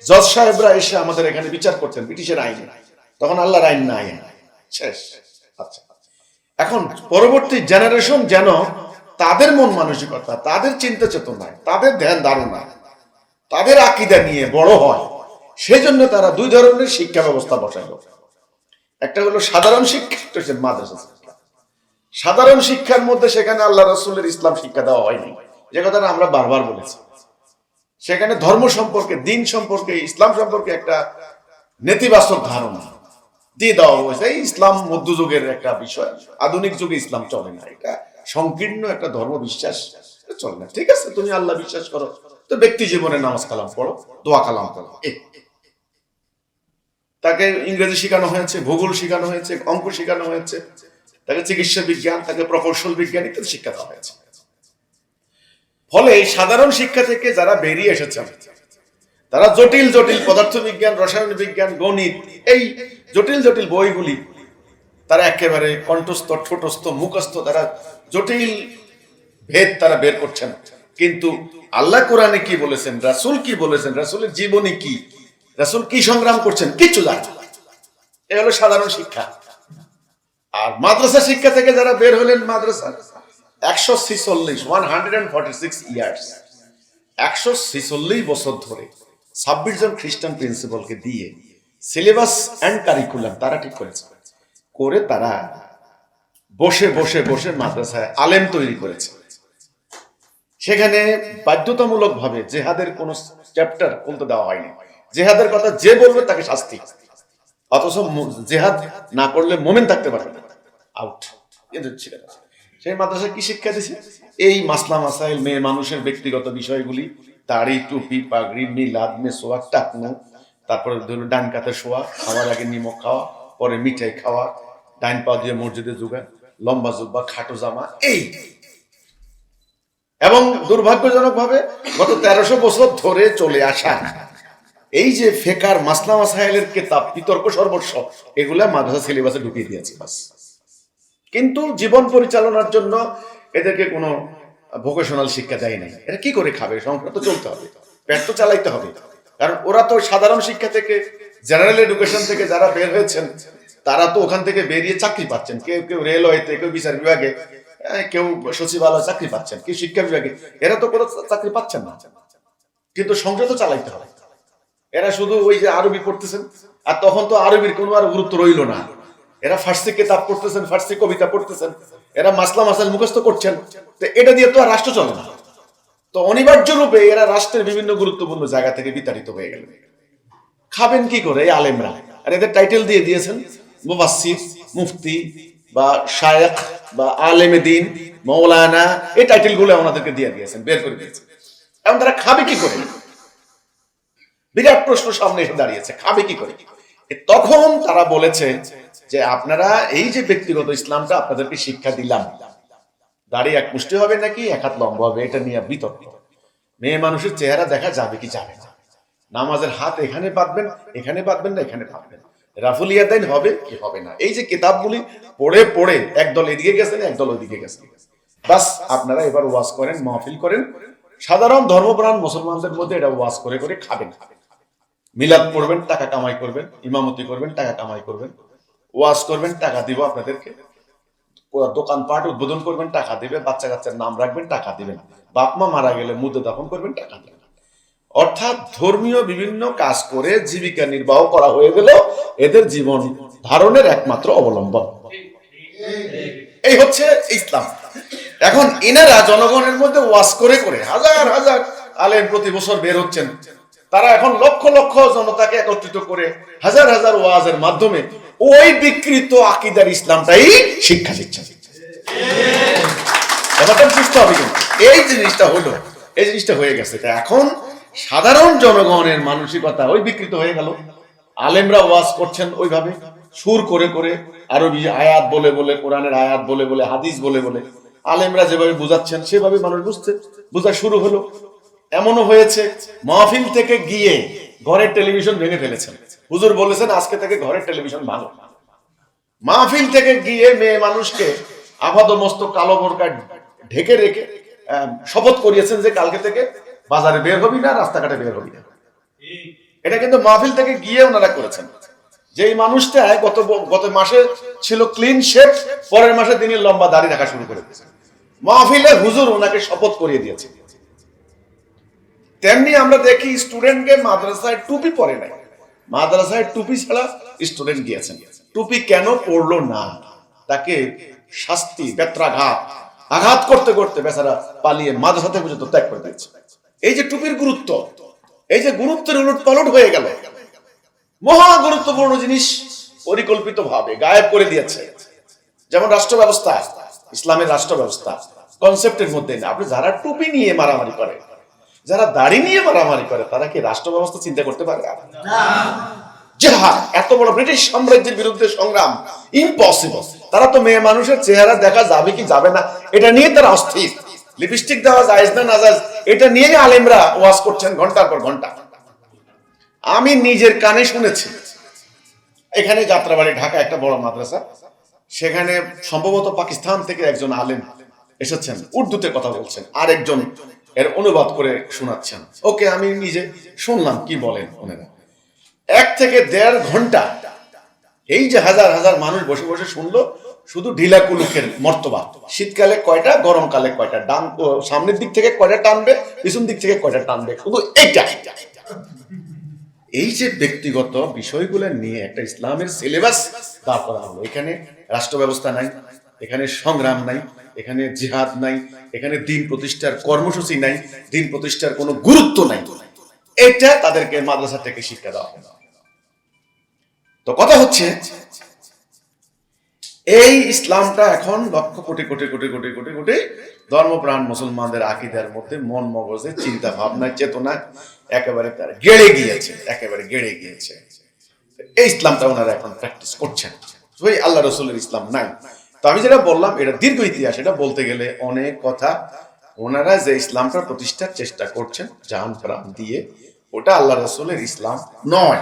জজ সাহেবরা এসে আমাদের এখানে বিচার করতেন ব্রিটিশের আইনে, তখন আল্লাহর আইন না, আইন শেষ। আচ্ছা, এখন পরবর্তী জেনারেশন যেন তাদের মন মানসিকতা, তাদের চিন্তা চেতনায়, তাদের ধ্যান ধারণা, তাদের আকীদা নিয়ে বড় হয়, সেই জন্য তারা দুই ধরনের শিক্ষা ব্যবস্থা বসাইল। একটা হলো সাধারণ শিক্ষা, একটা হচ্ছে মাদ্রাসা শিক্ষা। সাধারণ শিক্ষার মধ্যে সেখানে আল্লাহ রাসূলের ইসলাম শিক্ষা দেওয়া হয়নি, যে কথাটা আমরা বারবার বলেছি। সেখানে ধর্ম সম্পর্কে, দিন সম্পর্কে, ইসলাম সম্পর্কে একটা নেতিবাচক ধারণা দিয়ে দেওয়া হয়েছে। এই ইসলাম মধ্যযুগের একটা বিষয়, আধুনিক যুগে ইসলাম চলে না, এটা সংকীর্ণ একটা ধর্ম বিশ্বাস, চলে না। ঠিক আছে, তুমি আল্লাহ বিশ্বাস করো, তো ব্যক্তি জীবনে নামাজ কালাম পড়ো, দোয়া কালাম পড়ো। তাকে ইংরেজি শেখানো হয়েছে, ভূগোল শেখানো হয়েছে, অঙ্ক শেখানো হয়েছে, তাকে চিকিৎসা বিজ্ঞান, তাকে প্রকৌশল বিজ্ঞান ইত্যাদি শিক্ষা দেওয়া হয়েছে। ফলে সাধারণ শিক্ষা থেকে যারা বেরিয়ে এসেছেন, তারা জটিল জটিল পদার্থ বিজ্ঞান, রসায়ন বিজ্ঞান, গণিত, এই জটিল জটিল বইগুলি তারা একেবারে কণ্ঠস্থ, ঠোঁটস্থ, মুখস্থ, তারা জটিল ভেদ তারা বের করছেন। কিন্তু আল্লাহ কোরআনে কি বলেছেন, রাসূল কি বলেছেন, রাসূলের জীবনী কি, রাসূল কি সংগ্রাম করছেন, কিচ্ছু জানে না। এ হলো সাধারণ শিক্ষা। আর মাদ্রাসা শিক্ষা থেকে যারা বের হলেন, মাদ্রাসা 146 ইয়ার্স, 146 বছর ধরে 26 জন খ্রিস্টান প্রিন্সিপালকে দিয়ে সিলেবাস এন্ড কারিকুলাম তারা ঠিক করেছে, করে তারা বসে বসে বসে মাদ্রাসায় আলেম তৈরি করেছে। সেখানে বাধ্যতামূলক ভাবে জেহাদের কোন চ্যাপ্টার খুলতে দেওয়া হয়নি। জেহাদের কথা যে বলবে তাকে শাস্তি, অথচ জেহাদ না করলে মুমিন থাকতে পারবে না, আউট। সেই মাদ্রাসায় কি শিক্ষা দিছে? এই মাসলা মাসাইল, মেয়ে মানুষের ব্যক্তিগত বিষয়গুলি, দাড়ি, টুপি, পাগড়ি, মিলাদ, মেসওয়াক, টাকনু, তারপরে ধরুন ডান কাতে শোয়া, খাওয়ার আগে নিমক খাওয়া, পরে মিঠাই খাওয়া, ডাইন পা দিয়ে মসজিদে যোগা, লম্বা জুব্বা, খাটো জামা, এই। এবং দুর্ভাগ্যজনক ভাবে গত 1300 বছর ধরে চলে আসা এই যে ফেকার মাসলা মাসাইলের কিতাব, বিতর্ক সর্বস্ব, এগুলা মাদ্রাসা সিলেবাসে ঢুকিয়ে দিয়েছে বাস। কিন্তু জীবন পরিচালনার জন্য এদেরকে কোনো ভোকেশনাল শিক্ষা দেয় নাই। এরা কি করে খাবে? সংসার তো চলতে হবে, পেট তো চালাইতে হবে। কারণ ওরা তো সাধারণ শিক্ষা থেকে, জেনারেল এডুকেশন থেকে যারা বের হয়েছেন, তারা তো ওখান থেকে বেরিয়ে চাকরি পাচ্ছেন। কেউ কেউ রেলওয়েতে, কেউ বিচার বিভাগে, কেউ সচিবালয় চাকরি পাচ্ছেন, কেউ শিক্ষা বিভাগে। এরা তো কোনো চাকরি পাচ্ছেন না, কিন্তু সংসার তো চালাইতে হবে। এরা শুধু ওই যে আরবি পড়তেছেন, আর তখন তো আরবির কোনো আর গুরুত্ব রইল না। এরা ফার্সি কিতাব পড়তেছেন, ফার্সি কবিতা পড়তেছেন, এরা মাসলা মাসাইল মুখস্থ করছেন। তো এটা দিয়ে তো আর রাষ্ট্র চলে না। তো অনিবার্য রূপে এরা রাষ্ট্রের বিভিন্ন গুরুত্বপূর্ণ জায়গা থেকে বিতাড়িত হয়ে গেল। খাবেন কি করে এই আলেমরা? আর এদের টাইটেল দিয়ে দিয়েছেন মুফাসসির, মুফতি বা শায়েখ বা আলেমে দ্বীন, মাওলানা, এই টাইটেল গুলো ওনাদেরকে দিয়ে দিয়েছেন, বের করে দিয়েছেন। এখন তারা খাবে কি করে? বিরাট প্রশ্ন সামনে এসে দাঁড়িয়েছে, খাবে কি করে? তখন তারা বলেছে যে আপনারা এই যে ব্যক্তিগত ইসলামটা আপনাদেরকে শিক্ষা দিলাম, দাড়ি এক মুষ্টি হবে নাকি এক হাত লম্বা হবে, এটা নিয়ে বিতর্ক। মেয়ে মানুষের চেহারা দেখা যাবে কি যাবে না, নামাজের হাত এখানে বাঁধবেন, এখানে বাঁধবেন না, এখানে বাঁধবেন, রাফুল ইয়াদাইন হবে কি হবে না, এই যে কিতাবগুলি পড়ে পড়ে একদল এদিকে গেছেন, একদল ওইদিকে গেছেন। বাস আপনারা এবার ওয়াজ করেন, মাহফিল করেন, সাধারণ ধর্মপ্রাণ মুসলমানদের মধ্যে এটা ওয়াজ করে করে খাবেন। মিলাদ পড়বেন, টাকা কামাই করবেন, ইমামতি করবেন, টাকা কামাই করবেন, ওয়াজ করবেন, টাকা দিব আপনাদেরকে, দোকানপাট উদ্বোধন করবেন, টাকা দিবে, বাচ্চা কাচ্চার নাম রাখবেন, টাকা দিবেন, বাপ মা মারা গেলে মুদ্দা দাফন করবেন, টাকা দিবেন। অর্থাৎ ধর্মীয় বিভিন্ন কাজ করে জীবিকা নির্বাহ করা হয়ে গেল এদের জীবন ধারণের একমাত্র অবলম্বন। এই হচ্ছে ইসলাম। এখন এনারা জনগণের মধ্যে ওয়াজ করে করে হাজার হাজার আলেম প্রতি বছর বের হচ্ছেন। তারা এখন লক্ষ লক্ষ জনতাকে একত্রিত করে হাজার হাজার ওয়াজের মাধ্যমে ওই বিকৃত আকীদার ইসলামটাই শিক্ষা দিচ্ছেন। ব্যাপারটা বুঝতে হবে, কিন্তু এই জিনিসটা হলো, এই জিনিসটা হয়ে গেছে। এখন সাধারণ জনগণের মানসিকতা ওই বিকৃত হয়ে গেল। আলেমরা ওয়াজ করছেন ওইভাবে সুর করে করে, আরবি আয়াত বলে বলে, কোরআনের আয়াত বলে বলে, হাদিস বলে বলে আলেমরা যেভাবে বুঝাচ্ছেন সেভাবে মানুষ বুঝা শুরু হলো। এমনও হয়েছে মাহফিল থেকে গিয়ে ঘরের টেলিভিশন ভেঙে ফেলেছেন। হুজুর বলেছেন আজকে থেকে ঘরের টেলিভিশন ভাঙো। মাহফিল থেকে গিয়ে মেয়ে মানুষকে আপাদমস্তক কালো বোরকা ঢেকে রেখে শপথ করিয়েছেন যে কালকে থেকে বাজারে বের হবি না, রাস্তাঘাটে বের হবি না। এটা কিন্তু মাহফিল থেকে গিয়ে ওনারা করেছেন। যেই মানুষটা গত মাসে ছিল ক্লিন শেভ, পরের মাসে তিনি লম্বা দাড়ি রাখা শুরু করে দিয়েছেন। মাহফিলে হুজুর ওনাকে শপথ করিয়ে দিয়েছে। তেমনি আমরা দেখি স্টুডেন্টকে মাদ্রাসায় টুপি পরে নাই, মাদ্রাসায় টুপি ছাড়া স্টুডেন্ট গিয়েছেন। টুপি কেন পড়লো না, তাকে শাস্তি বেত্রাঘাত আঘাত করতে করতে বেচারা পালিয়ে মাদ্রাসাতে পর্যন্ত ত্যাগ করে দিয়েছে। এই যে টুপির গুরুত্ব, এই যে গুরুত্বের উলট পালট হয়ে গেল, মহা গুরুত্বপূর্ণ জিনিস পরিকল্পিত ভাবে গায়েব করে দিয়েছে। যেমন রাষ্ট্র ব্যবস্থা, ইসলামের রাষ্ট্র ব্যবস্থা কনসেপ্টের মধ্যে না। আপনি যারা টুপি নিয়ে মারামারি করে, যারা দাড়ি নিয়ে মারামারি করে, তারা কি রাষ্ট্র ব্যবস্থা চিন্তা করতে পারে? জিহাদ, এত বড় ব্রিটিশ সাম্রাজ্যের বিরুদ্ধে সংগ্রাম, ইম্পসিবল। তারা তো মেয়ে মানুষের চেহারা দেখা যাবে কি যাবে না এটা নিয়ে তারা অস্থির। লিপস্টিক দেওয়া জায়েজ না নাজায়েজ এটা নিয়ে আলেমরা ওয়াজ করছেন ঘন্টার পর ঘন্টা। আমি নিজের কানে শুনেছি, এখানে যাত্রাবাড়ি ঢাকা একটা বড় মাদ্রাসা, সেখানে সম্ভবত পাকিস্তান থেকে একজন আলেম এসেছেন, উর্দুতে কথা বলছেন, আর একজন এর অনুবাদ করে শোনাচ্ছেন। ওকে, আমি নিজে শুনলাম কি বলেন ওনারা। 1 থেকে 1.5 ঘন্টা এই যে হাজার হাজার মানুষ বসে বসে শুনলো, শুধু ঢিলা কুলুকের মর্তবা, শীতকালে কয়টা, গরমকালে কয়টা, ডান সামনের দিক থেকে কয়টা টানবে, পিছন দিক থেকে কয়টা টানবে, শুধু এইটা। এই যে ব্যক্তিগত বিষয়গুলো নিয়ে একটা ইসলামের সিলেবাস দাঁড় করা হলো। এখানে রাষ্ট্র ব্যবস্থা নাই, এখানে সংগ্রাম নাই, এখানে জিহাদ নাই, এখানে দিন প্রতিষ্ঠার কর্মসূচি নাই, দিন প্রতিষ্ঠার কোনো গুরুত্ব নাই। এটা তাদেরকে মাদ্রাসা থেকে শিক্ষা দেওয়া হয়। তো কথা হচ্ছে, এই ইসলামটা এখন লক্ষ কোটি কোটি কোটি কোটি কোটি কোটি ধর্মপ্রাণ মুসলমানদের আকীদার মধ্যে, মন মগজে, চিন্তা ভাবনায়, চেতনায় একেবারে তারা গেড়ে গিয়েছে, একেবারে গেড়ে গিয়েছে। এই ইসলামটা ওনারা এখন প্র্যাকটিস করছেন। ওই আল্লাহ রসুলের ইসলাম নাই। তো আমি যেটা বললাম, এটা দীর্ঘ ইতিহাস, এটা বলতে গেলে অনেক কথা। ওনারা যে ইসলামটা প্রতিষ্ঠার চেষ্টা করছেন জান প্রাণ দিয়ে, ওটা আল্লাহ রসুলের ইসলাম নয়,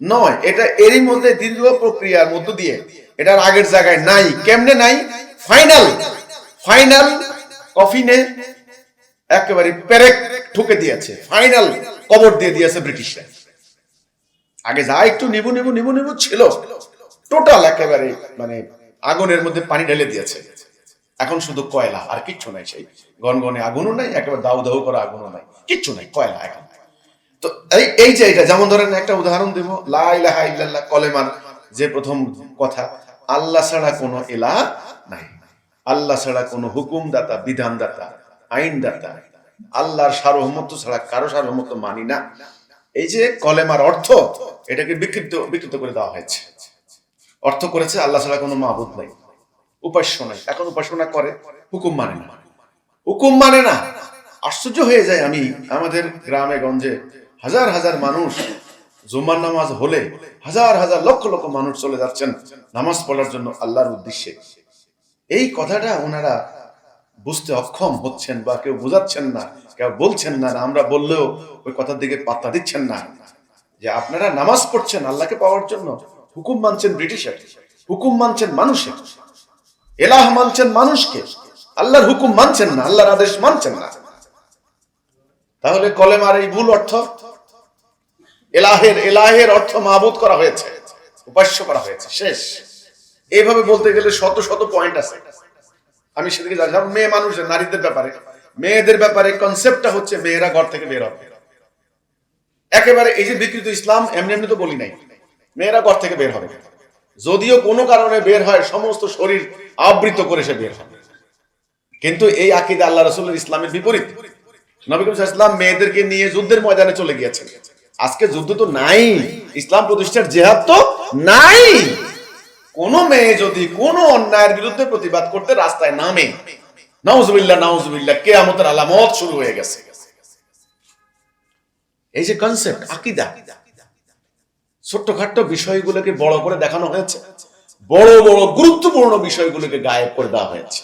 নয়। এটা এরই মধ্যে দীর্ঘ প্রক্রিয়ার মধ্য দিয়ে, এটার আগের জায়গায় নাই। কেমনে নাই? ফাইনাল কফিনে একেবারে পেরেক ঠুকে দিয়েছে, ফাইনাল কবর দিয়ে দিয়েছে ব্রিটিশরা। আগে যা একটু নিবু নিবু নিবু নিবু ছিল, টোটাল একেবারে মানে আগুনের মধ্যে পানি ঢেলে দিয়েছে। এখন শুধু কয়লা, আর কিচ্ছু নাই। সেই গনগনে আগুনও নাই, একেবারে দাউ দাউ করা আগুনও নাই, কিচ্ছু নাই, কয়লা এখন। তো এই যে এটা, যেমন ধরেন একটা উদাহরণ দেব, লা ইলাহা ইল্লাল্লাহ কলেমার যে প্রথম কথা, আল্লাহ ছাড়া কোনো ইলাহ নাই, আল্লাহ ছাড়া কোনো হুকুমদাতা, বিধানদাতা, আইনদাতা, আল্লাহর সার্বভৌমত্ব ছাড়া কারো সার্বভৌমত্ব মানি না। এই যে কলেমার অর্থ, এটাকে বিকৃত করে দেওয়া হয়েছে। অর্থ করেছে আল্লাহ ছাড়া কোনো মাবুদ নাই, উপাস্য নাই। এখন উপাসনা করে, হুকুম মানে না, হুকুম মানে না। আশ্চর্য হয়ে যায় আমি, আমাদের গ্রামে গঞ্জে হাজার হাজার মানুষ জুম্মার নামাজ হলে হাজার হাজার লক্ষ লক্ষ মানুষ চলে যাচ্ছেন নামাজ পড়ার জন্য আল্লাহর উদ্দেশ্যে। এই কথাটা ওনারা বুঝতে অক্ষম হচ্ছেন, বা কেউ বোঝাচ্ছেন না, কেউ বলছেন না, আমরা বললেও ওই কথার দিকে পাত্তা দিচ্ছেন না। যে আপনারা নামাজ পড়ছেন আল্লাহকে পাওয়ার জন্য, হুকুম মানছেন ব্রিটিশের, হুকুম মানছেন মানুষের, এলাহ মানছেন মানুষকে, আল্লাহর হুকুম মানছেন না, আল্লাহর আদেশ মানছেন না। তাহলে কলেমার এই ভুল অর্থ, এলাহের অর্থ মাবুদ করা হয়েছে, উপাস্য করা হয়েছে, শেষ। এইভাবে বলতে গেলে শত শত পয়েন্ট আছে। আমি সেদিকে যাচ্ছিলাম মেয়ে মানুষের, নারীদের ব্যাপারে, মেয়েদের ব্যাপারে কনসেপ্টটা হচ্ছে মেয়েরা ঘর থেকে বের হবে। একেবারে এই যে বিকৃত ইসলাম, এমনি এমনি তো বলি নাই, মেয়েরা ঘর থেকে বের হবে। যদিও কোনো কারণে বের হয়, সমস্ত শরীর আবৃত করে সে বের হবে, কিন্তু এই আকীদা আল্লাহ রাসূলের ইসলামের বিপরীত। নবী করিম সাল্লাল্লাহু আলাইহি ওয়াসাল্লাম মেয়েদেরকে নিয়ে যুদ্ধের ময়দানে চলে গিয়েছেন। আজকে যুদ্ধ তো নাই, ইসলাম প্রতিষ্ঠার জিহাদ তো নাই। কোন মেয়ে যদি কোন অন্যায়ের বিরুদ্ধে প্রতিবাদ করতে রাস্তায় নামে, নাউজুবিল্লাহ নাউজুবিল্লাহ, কিয়ামতের আলামত শুরু হয়ে গেছে। এই যে কনসেপ্ট আকীদা, ছোট্টখাট্ট বিষয়গুলোকে বড় করে দেখানো হয়েছে, বড় বড় গুরুত্বপূর্ণ বিষয়গুলোকে গায়েব করে দেওয়া হয়েছে।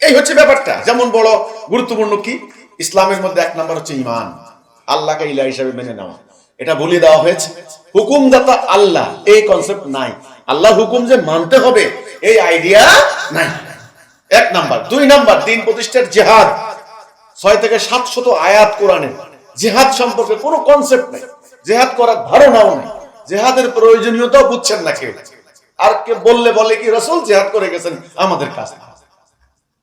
এই হচ্ছে ব্যাপারটা। যেমন বড় গুরুত্বপূর্ণ কি, ইসলামের মধ্যে 1 নম্বর হচ্ছে ঈমান, আল্লাহকে ইলাহ হিসেবে মেনে নেওয়া, এটা বলে দেওয়া হয়েছে। হুকুমদাতা আল্লাহ, এই কনসেপ্ট নাই। আল্লাহ হুকুম যে মানতে হবে এই আইডিয়া নাই, 1 নাম্বার। 2 নাম্বার, দিন প্রতিষ্ঠার জিহাদ, 6 থেকে 700 আয়াত কোরআনে, জিহাদ সম্পর্কে কোনো কনসেপ্ট নাই, জিহাদ করার ধারণাও নাই, জিহাদের প্রয়োজনীয়তাও বুঝছেন না কেউ। আর কে বললে বলে কি রাসূল জিহাদ করে গেছেন, আমাদের কাজ না।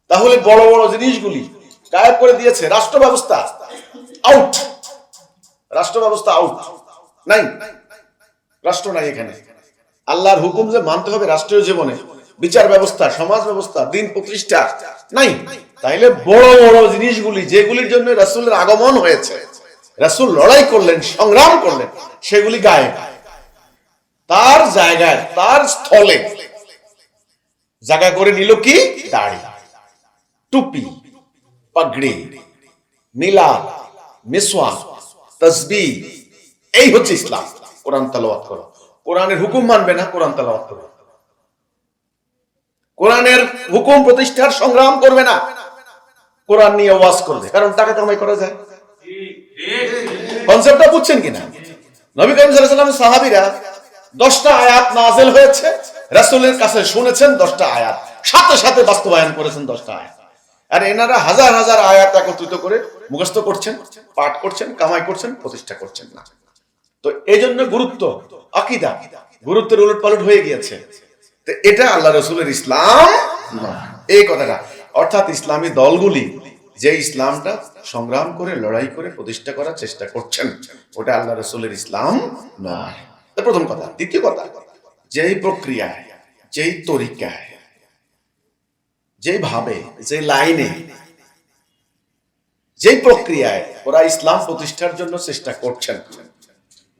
তাহলে বড় বড় জিনিসগুলি গায়েব করে দিয়েছে। রাষ্ট্র ব্যবস্থা আউট, রাষ্ট্র ব্যবস্থা আউট, নাই। রাষ্ট্র নাই এখানে। আল্লাহর হুকুম যে মানতে হবে রাষ্ট্রীয় জীবনে, বিচার ব্যবস্থা, সমাজ ব্যবস্থা, দিন প্রতিষ্ঠা নাই। তাইলে বড় বড় জিনিসগুলি যেগুলির জন্য রাসূলের আগমন হয়েছে, রাসূল লড়াই করলেন, সংগ্রাম করলেন, সেগুলি গায়েব। তার জায়গায়, তার স্থলে জায়গা করে নিল কি? দাড়ি, টুপি, পাগড়ি, মিলাদ, মিসওয়াক, তাসবিহ। এই হচ্ছে ইসলাম। কোরআন তেলাওয়াত করো, কোরআনের হুকুম মানবে না, কোরআন তেলাওয়াত করো। কোরআনের হুকুম প্রতিষ্ঠার সংগ্রাম করবে না, কোরআন নিয়ে ওয়াজ করবে, কারণ টাকা কামাই করা যায়। কনসেপ্টটা বুঝছেন কিনা? নবী করিম সাল্লাল্লাহু আলাইহি ওয়াসাল্লাম সাহাবীরা 10টা আয়াত নাযিল হয়েছে, রাসূলের কাছে শুনেছেন 10টা আয়াত, সাথে সাথে বাস্তবায়ন করেছেন 10টা আয়াত। আর এনারা হাজার হাজার আয়াত একত্রিত করে মুখস্থ করছেন, পাঠ করছেন, কামাই করছেন, প্রতিষ্ঠা করছেন না। তো এই জন্য গুরুত্ব, আকীদা গুরুত্বের উলটপালট হয়ে গিয়েছে। তো এটা আল্লাহ রাসূলের ইসলাম নয়, এই কথাটা। অর্থাৎ ইসলামী দলগুলি যে ইসলামটা সংগ্রাম করে, লড়াই করে প্রতিষ্ঠা করার চেষ্টা করছেন, ওটা আল্লাহ রাসূলের ইসলাম নয়। প্রথম কথা। দ্বিতীয় কথা, যেই প্রক্রিয়ায়, যেই তরিকায়, যেভাবে, যে লাইনে, যেই প্রক্রিয়ায় ওরা ইসলাম প্রতিষ্ঠার জন্য চেষ্টা করছেন,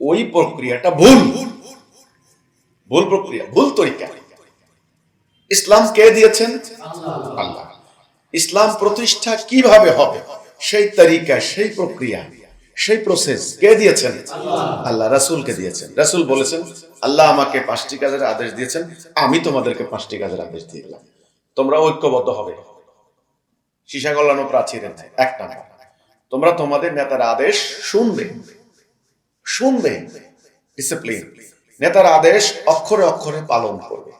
ওই প্রক্রিয়াটা ভুল, ভুল প্রক্রিয়া, ভুল তরিকা। ইসলাম কে দিয়েছেন? আল্লাহ। ইসলাম প্রতিষ্ঠা কিভাবে হবে, সেই তরিকা, সেই প্রক্রিয়া, সেই প্রসেস কে দিয়েছেন? আল্লাহ। রাসূলকে দিয়েছেন। রাসূল বলেছেন, আল্লাহ আমাকে 5টি কাজের আদেশ দিয়েছেন, আমি তোমাদেরকে 5টি কাজের আদেশ দিয়ে দিলাম, তোমরা ঐক্যবদ্ধ হবে। সীসা গলানো প্রাচীরের ন্যায়। 1 নাম্বার, তোমরা তোমাদের নেতার আদেশ শুনবে, শুনবে, ডিসিপ্লিন। নেতার আদেশ অক্ষরে অক্ষরে পালন করবে।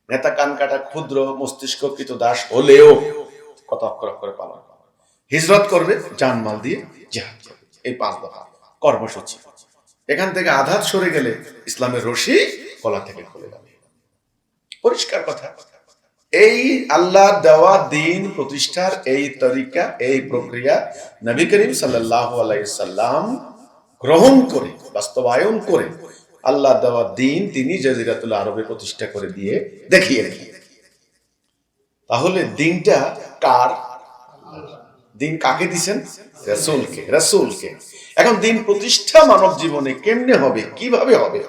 নেতা কান কাটা ক্ষুদ্র মস্তিষ্ক দাস হলেও কত অক্ষর অক্ষরে পালন করবে। হিজরত করবে, জানমাল দিয়ে জিহাদ করবে। এই 5 দফা কর্মসূচি। এখান থেকে আঘাত সরে গেলে ইসলামের রশি গলা থেকে খুলে যাবে। পরিষ্কার কথা। এই আল্লাহ দেওয়া দিন প্রতিষ্ঠার এই তরিকা, এই প্রক্রিয়া নবী করিম সাল্লাল্লাহু আলাইহি সাল্লাম গ্রহণ করে, বাস্তবায়ন করে আল্লাহ দেওয়া দিন তিনি জাজিরাতুল আরবে প্রতিষ্ঠা করে দিয়ে দেখিয়ে দিলেন। তাহলে দিনটা কার? দিন কাকে দিবেন? রাসূলকে। রাসূলকে। এখন দিন প্রতিষ্ঠা মানব জীবনে কেমনে হবে, কিভাবে হবে?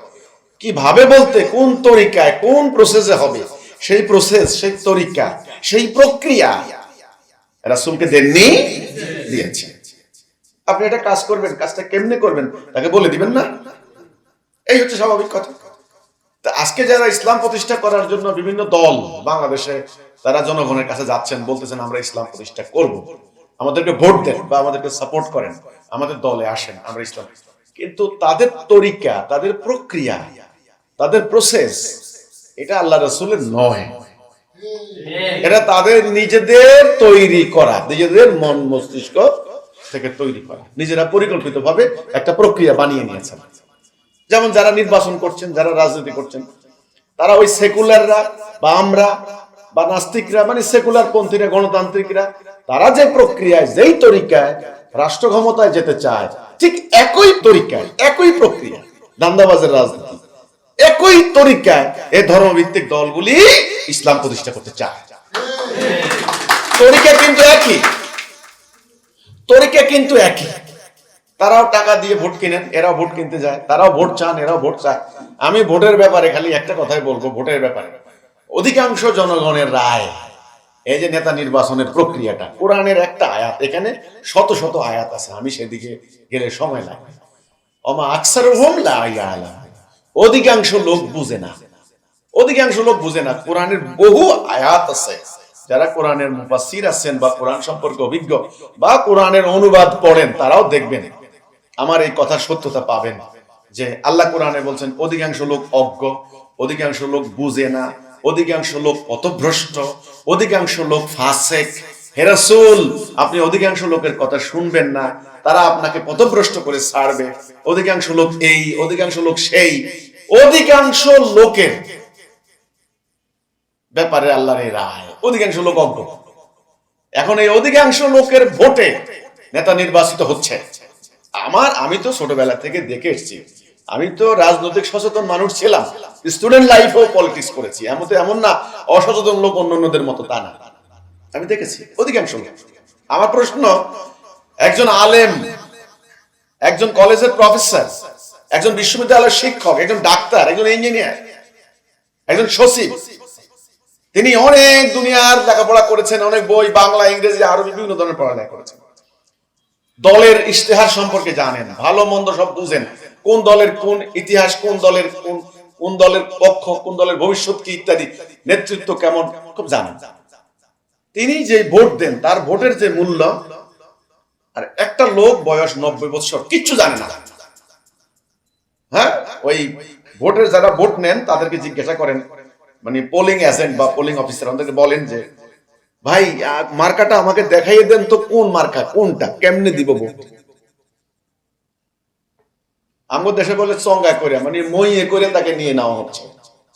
কিভাবে বলতে কোন তরিকায়, কোন প্রসেসে হবে, সেই প্রসেস, সেই তরিকা, সেই প্রক্রিয়া রাসূলকে দেননি? দিয়েছেন। আপনি এটা কাজ করবেন, কাজটা কেমনে করবেন তাকে বলে দিবেন না? এই হচ্ছে স্বাভাবিক কথা। তা আজকে যারা ইসলাম প্রতিষ্ঠা করার জন্য বিভিন্ন দল বাংলাদেশে, তারা জনগণের কাছে যাচ্ছেন, বলতেছেন আমরা ইসলাম প্রতিষ্ঠা করব, আমাদেরকে ভোট দেন বা আমাদেরকে সাপোর্ট করেন, আমাদের দলে আসেন, আমরা ইসলাম। কিন্তু তাদের তরিকা, তাদের প্রক্রিয়া, তাদের প্রসেস, এটা আল্লাহ রাসূলের নয়। এটা তাদের নিজেদের তৈরি করা, নিজেদের মন মস্তিষ্ক থেকে তৈরি করা, নিজেরা পরিকল্পিতভাবে একটা প্রক্রিয়া বানিয়ে নিয়েছেন। যেমন যারা নির্বাচন করছেন, যারা রাজনীতি করছেন, তারা ওই সেকুলাররা বা আমরা বা নাস্তিকরা, মানে সেকুলার পন্থীরা, গণতান্ত্রিকরা, তারা যে প্রক্রিয়ায়, যেই তরিকায় রাষ্ট্র ক্ষমতায় যেতে চায়, ঠিক একই তরিকায়, একই প্রক্রিয়া, দান্দাবাজের রাজনীতি, একই তরিকায় এই ধর্মভিত্তিক দলগুলি ইসলাম প্রতিষ্ঠা করতে চায়। তরিকা কিন্তু একই, তরিকা কিন্তু একই। তারাও টাকা দিয়ে ভোট কিনেন, এরাও ভোট কিনতে যায়, তারাও ভোট চান, এরাও ভোট চায়। আমি ভোটের ব্যাপারে খালি একটা কথাই বলবো, ভোটের ব্যাপারে অধিকাংশ জনগণের রায়, এই যে নেতা নির্বাচনের প্রক্রিয়াটা, কোরআনের একটা আয়াত, এখানে শত শত আয়াত আছে, আমি সেদিকে গেলে সময় লাগে। ওমা আকসারুহুম লা ইয়ালামুন, অধিকাংশ লোক বুঝে না, অধিকাংশ লোক বুঝে না। কোরআনের বহু আয়াত আছে, যারা কোরআনের মুফাসসির আছেন বা কোরআন সম্পর্কে অভিজ্ঞ বা কোরআনের অনুবাদ পড়েন, তারাও দেখবেন, আমার এই কথার সত্যতা পাবেন, যে আল্লাহ কোরআনে বলছেন অধিকাংশ লোক অজ্ঞ, অধিকাংশ লোক বুঝে না, অধিকাংশ লোক পথভ্রষ্ট, অধিকাংশ লোক ফাসেক। হে রাসূল, আপনি অধিকাংশ লোকের কথা শুনবেন না, তারা আপনাকে পথভ্রষ্ট করে ছাড়বে। অধিকাংশ লোক এই, অধিকাংশ লোক সেই, অধিকাংশ লোকের ব্যাপারে আল্লাহর এই রায়, অধিকাংশ লোক অজ্ঞ। এখন এই অধিকাংশ লোকের ভোটে নেতা নির্বাচিত হচ্ছে। আমি তো ছোটবেলা থেকে দেখে এসেছি, আমি তো রাজনৈতিক সচেতন মানুষ ছিলাম, স্টুডেন্ট লাইফেও পলিটিক্স করেছি, এমন না অসচেতন লোক অন্যদের মতো, তা না। আমি দেখেছি অধিকাংশ লোক। আমার প্রশ্ন, একজন আলেম, একজন কলেজের প্রফেসর, একজন বিশ্ববিদ্যালয়ের শিক্ষক, একজন ডাক্তার, একজন ইঞ্জিনিয়ার, একজন সচিব, তিনি অনেক দুনিয়ার লেখাপড়া করেছেন, অনেক বই, বাংলা, ইংরেজি, আরবি, বিভিন্ন ধরনের পড়ালেখা করেছেন, দলের ইশতেহার সম্পর্কে জানেন, ভালো মন্দ সব বুঝেন, কোন দলের কোন ইতিহাস, কোন দলের কোন দলের পক্ষ, কোন দলের ভবিষ্যৎ কি ইত্যাদি, নেতৃত্ব কেমন, খুব জানেন। তিনি যে ভোট দেন তার ভোটের যে মূল্য, আর একটা লোক বয়স 90 বছর কিচ্ছু জানে না। হ্যাঁ, ওই ভোটের যারা ভোট নেন তাদেরকে জিজ্ঞাসা করেন, মানে পোলিং এজেন্ট বা পোলিং অফিসার, ওদেরকে বলেন যে ভাই মার্কাটা আমাকে দেখাইয়ে দেন তো, কোন মার্কা, কোনটা, কেমনে দিব ভোট। আমার দেশে বলে চঙ্গা করে, মানে মইয়ে করে তাকে নিয়ে নেওয়া হচ্ছে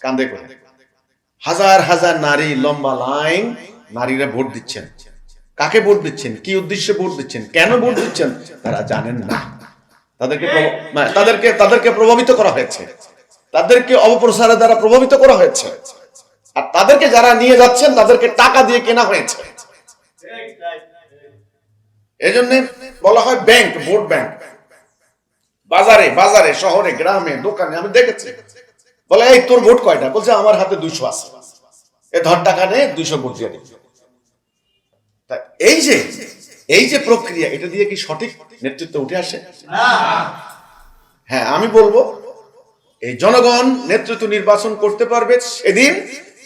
কাঁধে করে। হাজার হাজার নারী, লম্বা লাইন, নারীরা ভোট দিচ্ছেন। কাকে ভোট দিচ্ছেন, কি উদ্দেশ্যে ভোট দিচ্ছেন, কেন ভোট দিচ্ছেন, তারা জানেন না। তাদেরকে প্রভাবিত করা হয়েছে, তাদেরকে অপপ্রচারের দ্বারা প্রভাবিত করা হয়েছে, আর তাদেরকে যারা নিয়ে যাচ্ছেন তাদেরকে টাকা দিয়ে কেনা হয়েছে। এজন্য বলা হয় ব্যাংক, ভোট ব্যাংক। বাজারে, শহরে, গ্রামে, দোকানে আমি দেখেছি, বলে এই তোর ভোট কয়টা, বলছে আমার হাতে 200 আছে, এ ধর টাকা নে 200 ভোট দিয়ে দিই। এই যে প্রক্রিয়া, এটা দিয়ে কি সঠিক নেতৃত্ব উঠে আসে? হ্যাঁ, আমি বলবো এই জনগণ নেতৃত্ব নির্বাচন করতে পারবে সেদিন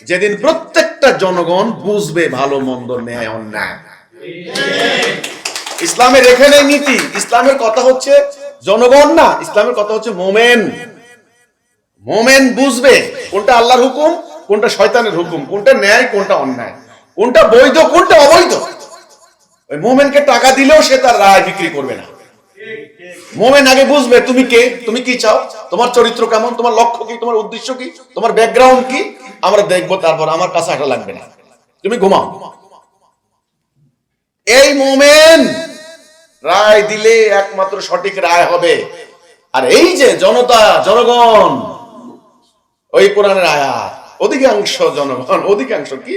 যেদিন প্রত্যেকটা জনগণ বুঝবে ভালো মন্দ, ন্যায় অন্যায়। ইসলামের এখানে নীতি, ইসলামের কথা হচ্ছে জনগণ না, ইসলামের কথা হচ্ছে মোমেন বুঝবে কোনটা আল্লাহর হুকুম, কোনটা শয়তানের হুকুম, কোনটা ন্যায়, কোনটা অন্যায়, কোনটা বৈধ, কোনটা অবৈধ। ওই মোমেনকে টাকা দিলেও সে তার রায় বিক্রি করবে না। মোমেন আগে বুঝবে তুমি কে, তুমি কি চাও, তোমার চরিত্র কেমন, তোমার লক্ষ্য কি, তোমার উদ্দেশ্য কি, তোমার ব্যাকগ্রাউন্ড কি, আমরা দেখবো, তারপর আমার কাছে আসা লাগবে না, তুমি ঘুমাও। এই মোমেন রায় দিলে একমাত্র সঠিক রায় হবে। আর এই যে জনগণ, ওই কোরআনের আয়াত, অধিকাংশ জনগণ, অধিকাংশ কি,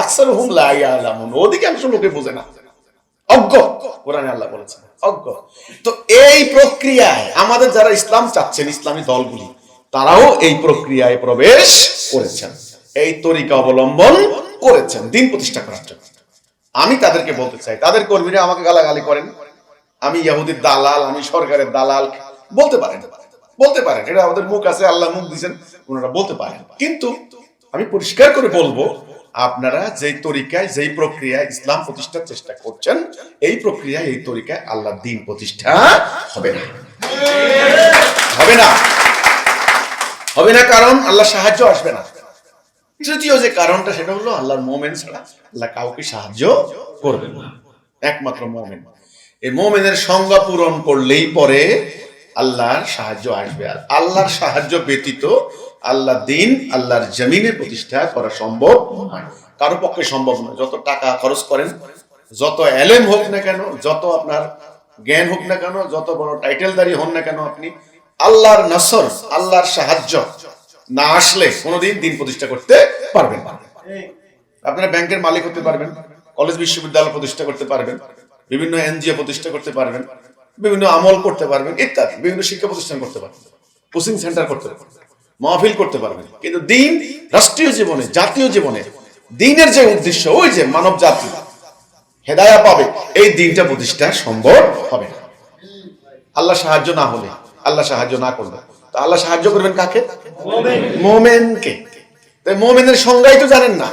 আকসারুহুম লা ইয়ালামুন, অধিকাংশ লোকে বোঝে না, অজ্ঞ। কোরআনে আল্লাহ বলেছেন অজ্ঞ। তো এই প্রক্রিয়ায় আমাদের যারা ইসলাম চাচ্ছেন, ইসলামী দলগুলি, তারাও এই প্রক্রিয়ায় প্রবেশ করেছেন, এই তরিকা অবলম্বন করেছেন দিন প্রতিষ্ঠা করার জন্য। আমি তাদেরকে বলতে চাই, তাদের কর্মীরা আমাকে গালাগালি করেন, আমি ইহুদির দালাল, আমি সরকারের দালাল, বলতে পারেন, এটা আমাদের মুখ আছে, আল্লাহ মুখ দিয়েছেন, ওনারা বলতে পারেন। কিন্তু আমি পরিষ্কার করে বলবো, আপনারা যেই তরিকায়, যেই প্রক্রিয়ায় ইসলাম প্রতিষ্ঠার চেষ্টা করছেন, এই প্রক্রিয়ায়, এই তরিকায় আল্লাহর দ্বীন প্রতিষ্ঠা হবে না, কারণ আল্লাহ সাহায্য আসবে না। তৃতীয় যে কারণটা, সেটা হলো আল্লাহর মুমিন ছাড়া আল্লাহ কাউকে সাহায্য করবেন না, একমাত্র মুমিন। এই মুমিনের সংজ্ঞা পূরণ করলেই পরে আল্লাহর সাহায্য আসবে। আর আল্লাহর সাহায্য ব্যতীত আল্লাহ দ্বীন, আল্লাহর জমিনে প্রতিষ্ঠা করা সম্ভব নয়, কারো পক্ষে সম্ভব নয়। যত টাকা খরচ করেন, যত এলেম হোক না কেন, যত আপনার জ্ঞান হোক না কেন, যত বড় টাইটেলদারি হন না কেন, আপনি আল্লাহর নসর, আল্লাহর সাহায্য না আসলে কোনোদিন দ্বীন প্রতিষ্ঠা করতে পারবেন না। আপনারা ব্যাংকের মালিক হতে পারবেন, কলেজ বিশ্ববিদ্যালয় প্রতিষ্ঠা করতে পারবেন, বিভিন্ন এনজিও প্রতিষ্ঠা করতে পারবেন, বিভিন্ন আমল করতে পারবেন, ইত্যাদি বিভিন্ন শিক্ষা প্রতিষ্ঠান করতে পারবেন, কোচিং সেন্টার করতে পারবেন, মাহফিল করতে পারবেন। কিন্তু দ্বীন, রাষ্ট্রীয় জীবনে, জাতীয় জীবনে দ্বীনের যে উদ্দেশ্য, ওই যে মানব জাতি হেদায়া পাবে, এই দ্বীনটা প্রতিষ্ঠা সম্ভব হবে না আল্লাহ সাহায্য না হলে, আল্লাহ সাহায্য না করলে। তো আল্লাহ সাহায্য করবেন কাকে? মোমেনকে। তাই মোমেনের সংজ্ঞাই তো জানেন না,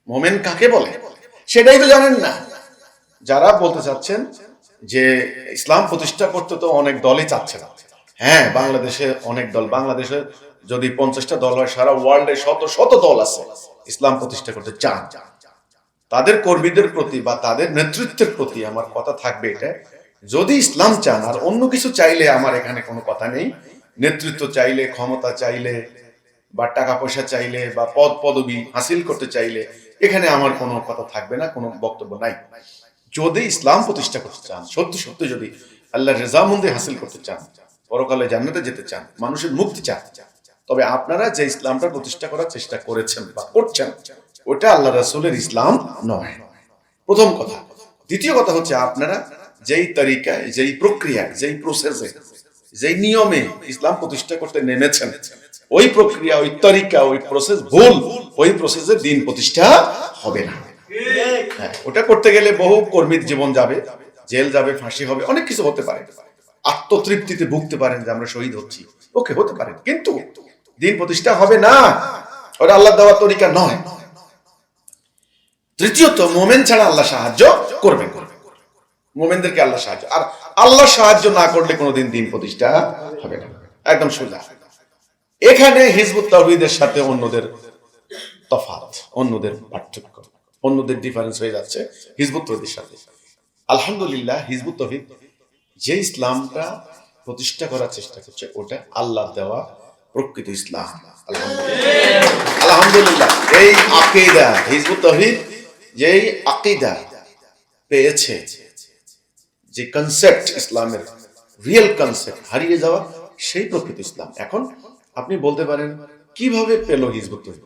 মোমেন কাকে বলে সেটাই তো জানেন না। যারা বলতে চাচ্ছেন যে ইসলাম প্রতিষ্ঠা করতে তো অনেক দলই চাচ্ছে না, হ্যাঁ, বাংলাদেশে অনেক দল, বাংলাদেশে যদি 50টা দল হয়, সারা ওয়ার্ল্ডে শত শত দল আছে ইসলাম প্রতিষ্ঠা করতে চান। তাদের কর্মীদের প্রতি বা তাদের নেতৃত্বের প্রতি আমার কথা থাকবে এটা, যদি ইসলাম চান আর অন্য কিছু চাইলে আমার এখানে কোনো কথা নেই। নেতৃত্ব চাইলে, ক্ষমতা চাইলে, বা টাকা পয়সা চাইলে, বা পদ পদবি হাসিল করতে চাইলে, এখানে আমার কোনো কথা থাকবে না, কোনো বক্তব্য নাই। যদি ইসলাম প্রতিষ্ঠা করতে চান, সত্যি সত্যি যদি আল্লাহর রেজামন্দি হাসিল করতে চান, পরকালে জান্নাতে যেতে চান, মানুষের মুক্তি চান, তবে আপনারা যে ইসলামটা প্রতিষ্ঠা করার চেষ্টা করেছেন বা করছেন ওটা আল্লাহ রাসূলের ইসলাম নয়, প্রথম কথা। দ্বিতীয় কথা হচ্ছে আপনারা যেই তরিকায়, যেই প্রক্রিয়ায়, যেই প্রসেসে, যেই নিয়মে ইসলাম প্রতিষ্ঠা করতে নেমেছেন, ওই প্রক্রিয়া, ওই তরিকা, ওই প্রসেস ভুল, ওই প্রসেসে দিন প্রতিষ্ঠা হবে না। হ্যাঁ, ওটা করতে গেলে বহু কর্মীর জীবন যাবে, জেল যাবে, ফাঁসি হবে, অনেক কিছু হতে পারে। আত্মতৃপ্তিতে ভুগতে পারেন যে আমরা শহীদ হচ্ছি, ওকে হতে পারে, কিন্তু দিন প্রতিষ্ঠা হবে না, ওটা আল্লাহ দেওয়া তরিকা নয়। তৃতীয়ত, মোমেন ছাড়া আল্লাহ সাহায্য করবেন, মোমেনদেরকে আল্লাহ সাহায্য, আর আল্লাহ সাহায্য না করলে কোনোদিন দিন প্রতিষ্ঠা হবে না, একদম সোজা। এখানে হিজবুত তাওহীদের সাথে অন্যদের তফাৎ, অন্যদের পার্থক্য, অন্যদের ডিফারেন্স হয়ে যাচ্ছে হিজবুত তাওহীদের সাথে। আলহামদুলিল্লাহ, হিজবুত তাওহীদ যে ইসলামটা প্রতিষ্ঠা করার চেষ্টা করছে ওটা আল্লাহ দেওয়া প্রকৃত ইসলাম। আলহামদুলিল্লাহ, আলহামদুলিল্লাহ। এই আকীদা, হিজবুত তাওহীদ যেই আকীদা পেয়েছে, যে কনসেপ্ট, ইসলামের রিয়েল কনসেপ্ট হারিয়ে যাওয়া, সেই প্রকৃত ইসলাম। এখন আপনি বলতে পারেন কিভাবে পেল হিজবুত তাওহীদ?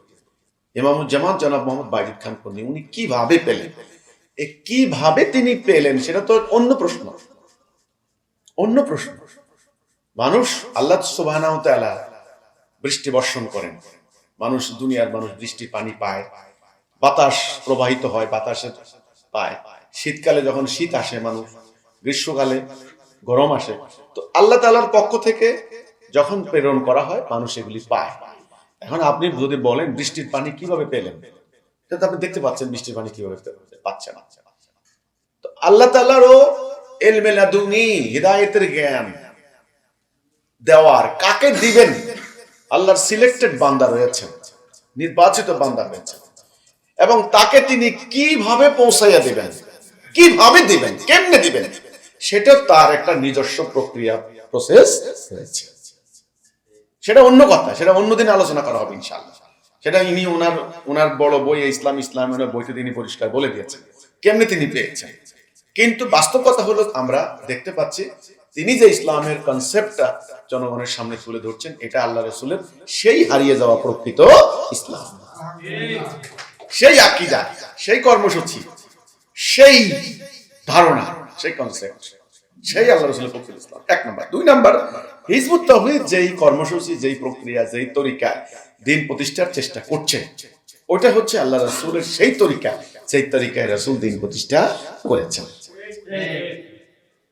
ইমামুল জামাত জনাব মোহাম্মদ বাজিদ খান পন্নী, উনি কিভাবে পেলেন? কিভাবে তিনি পেলেন সেটা তো অন্য প্রশ্ন, অন্য প্রশ্ন। মানুষ, আল্লাহ সুবহানাহু ওয়া তাআলা বৃষ্টি বর্ষণ করেন, মানুষ, দুনিয়ার মানুষ বৃষ্টির পানি পায়, বাতাস প্রবাহিত হয়, বাতাসে পায়। শীতকালে যখন শীত আসে মানুষ, গ্রীষ্মকালে গরম আসে, তো আল্লাহ তাআলার পক্ষ থেকে যখন প্রেরণ করা হয় মানুষ এগুলি পায়। এখন আপনি যদি বলেন বৃষ্টির পানি কিভাবে পেলেন, এটা তো আপনি দেখতে পাচ্ছেন বৃষ্টির পানি কিভাবে পাচ্ছেন। তো আল্লাহ তাআলারও ইলমে লাদুনী, হিদায়াতের জ্ঞান দেওয়ার, কাকে দিবেন, আল্লাহর সিলেক্টেড বান্দা রয়েছেন, নির্বাচিত বান্দা রয়েছেন, এবং তাকে তিনি কিভাবে পৌঁছাইয়া দিবেন, কিভাবে দিবেন, কেমনে দিবেন, সেটা তার একটা নিজস্ব প্রক্রিয়া, প্রসেস রয়েছে। সেটা অন্য কথা, সেটা অন্যদিন আলোচনা করা হবে ইনশাআল্লাহ। সেটা ইনি ওনার বড় বই ইসলামের বইতে তিনি পরিষ্কার বলে দিয়েছেন কেমনে তিনি পেয়েছেন। কিন্তু বাস্তব কথা হলো, আমরা দেখতে পাচ্ছি তিনি যে ইসলামের কনসেপ্টটা জনগণের সামনে তুলে ধরছেন, এটা আল্লাহ রাসূলের সেই হারিয়ে যাওয়া প্রকৃত ইসলাম, সেই আকীদা, সেই কর্মসূচি, সেই ধারণা, সেই কনসেপ্ট, সেই আল্লাহ রাসূলের প্রকৃত ইসলাম। এক নাম্বার। দুই নাম্বার, হিজবুত তাওহীদ যেই কর্মসূচি, যেই প্রক্রিয়া, যেই তরিকা দিন প্রতিষ্ঠার চেষ্টা করছে, ওটা হচ্ছে আল্লাহ রাসূলের সেই তরিকা, সেই তরিকায় রাসূল দিন প্রতিষ্ঠা করেছেন।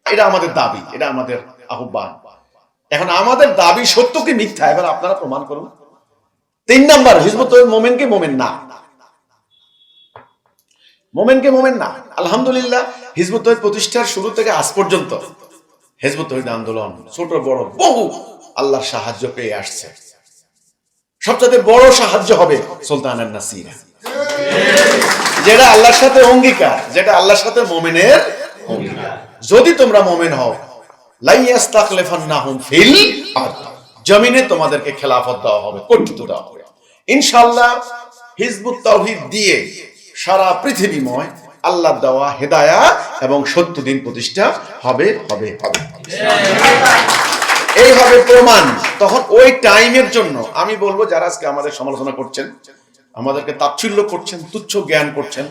এটা আমাদের দাবি, এটা আমাদের আহ্বান। এখন আমাদের দাবি সত্য কি মিথ্যা, এবার আপনারা প্রমাণ করুন। তিন নাম্বার, হিজবুত তাওহীদ মোমেনকে মোমেন না, মোমেনকে মোমেন না। আলহামদুলিল্লাহ, হিজবুত তাওহীদ প্রতিষ্ঠার শুরু থেকে আজ পর্যন্ত হিজবুত তাওহীদ আন্দোলন ছোট বড় বহু আল্লাহর সাহায্য পেয়ে আসছে। সবচেয়ে বড় সাহায্য হবে সুলতানুন নাসির, যেটা আল্লাহর সাথে অঙ্গীকার, যেটা আল্লাহর সাথে মুমিনের অঙ্গীকার। যদি তোমরা মুমিন হও, লা ইয়াস্তাখলিফান্নাহুম ফিল আরদ, জমিনে তোমাদেরকে খেলাফত দেওয়া হবে, কর্তৃত্ব দেওয়া হবে ইনশাআল্লাহ। হিজবুত তাওহীদ দিয়ে সারা পৃথিবীময় আল্লাহ দেওয়া হেদায়াত এবং সত্য দিন প্রতিষ্ঠা হবে, হবে, হবে। এই হবে প্রমাণ। তখন ওই টাইমের জন্য আমি বলবো, যারা আজকে আমাদের সমালোচনা করছেন, আমাদেরকে তাচ্ছিল্য করছেন, তুচ্ছ জ্ঞান করছেন,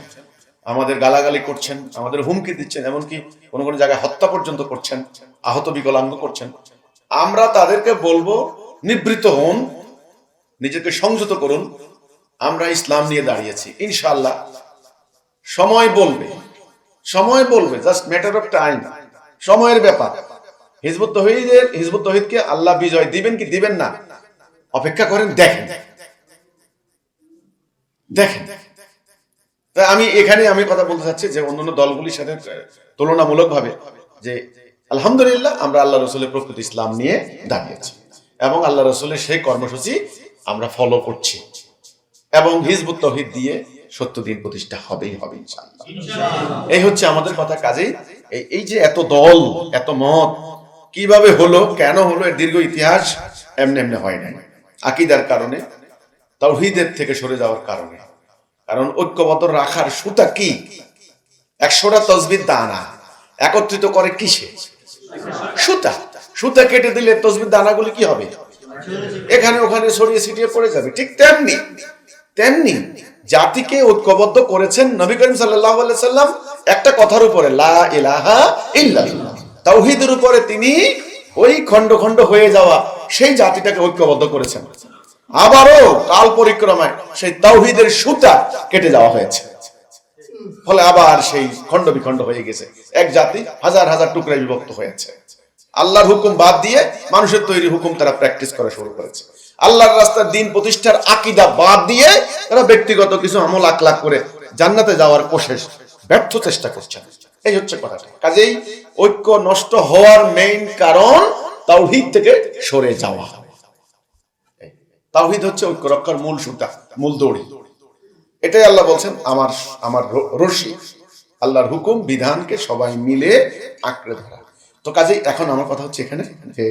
আমাদের গালাগালি করছেন, আমাদের হুমকি দিচ্ছেন, এমনকি কোনো কোনো জায়গায় হত্যা পর্যন্ত করছেন, আহত বিকলাঙ্গ করছেন, আমরা তাদেরকে বলবো নিবৃত্ত হন, নিজেকে সংযত করুন। আমরা ইসলাম নিয়ে দাঁড়িয়েছি, ইনশাআল্লাহ সময় বলবে, সময় বলবে, জাস্ট ম্যাটার অফ টাইম, সময়ের ব্যাপার। হিজবুত তাওহীদকে আল্লাহ বিজয় দিবেন কি দিবেন না, অপেক্ষা করেন, দেখেন দেখেন। তাই আমি কথা বলতে চাচ্ছি যে অন্যান্য দলগুলির সাথে তুলনামূলকভাবে যে আলহামদুলিল্লাহ আমরা আল্লাহ রাসূলের প্রকৃত ইসলাম নিয়ে দাঁড়িয়েছি এবং আল্লাহ রাসূলের সেই কর্মসূচি আমরা ফলো করছি, এবং হিজবুত তাওহীদ দিয়ে সত্য দিন প্রতিষ্ঠা হবেই হবে ইনশাআল্লাহ। এই হচ্ছে আমাদের কথা। কাজেই এই যে এত দল, এত মত কিভাবে হলো, কেন হলো, এর দীর্ঘ ইতিহাস এমনি এমনি হয় নাই। আকীদার কারণে, তাওহীদের থেকে সরে যাওয়ার কারণে। কারণ ঐক্যবদ্ধ রাখার সুতা কি? 100টা তাসবিহ দানা একত্রিত করে কিসে? সুতা। সুতা কেটে দিলে তসবির দানাগুলি কি হবে? এখানে ওখানে ছড়িয়ে ছিটিয়ে পড়ে যাবে। ঠিক তেমনি তেমনি জাতিকে ঐক্যবদ্ধ করেছেন নবী করিম সাল্লাল্লাহু আলাইহি সাল্লাম একটা কথার উপরে, লা ইলাহা ইল্লাল্লাহ, তাওহীদের উপরে। তিনি ওই খণ্ড খণ্ড হয়ে যাওয়া সেই জাতিটাকে ঐক্যবদ্ধ করেছেন। আবারও কাল পরিক্রমায় সেই তাওহীদের সুতা কেটে যাওয়া হয়েছে, ফলে আবার সেই খণ্ড বিখণ্ড হয়ে গেছে। এক জাতি হাজার হাজার টুকরায় বিভক্ত হয়েছে। আল্লাহর হুকুম বাদ দিয়ে মানুষের তৈরি হুকুম তারা প্র্যাকটিস করা শুরু করেছে। আল্লাহর রাস্তায় দিন প্রতিষ্ঠার আকীদা বাদ দিয়ে তারা ব্যক্তিগত কিছু আমল আখলাক করে জান্নাতে যাওয়ার কোশেশ, ব্যর্থ চেষ্টা করছেন। এই হচ্ছে কথাটা। কাজেই ঐক্য নষ্ট হওয়ার মেইন কারণ তাওহীদ থেকে সরে যাওয়া। তাওহীদ হচ্ছে ঐক্য রক্ষার মূল সুতা, মূল দড়ি। এটাই আল্লাহ বলছেন, আমার রশি, আল্লাহর হুকুম বিধানকে সবাই মিলে আঁকড়ে ধরা। তো কাজেই এখন আমার কথা হচ্ছে এখানে যে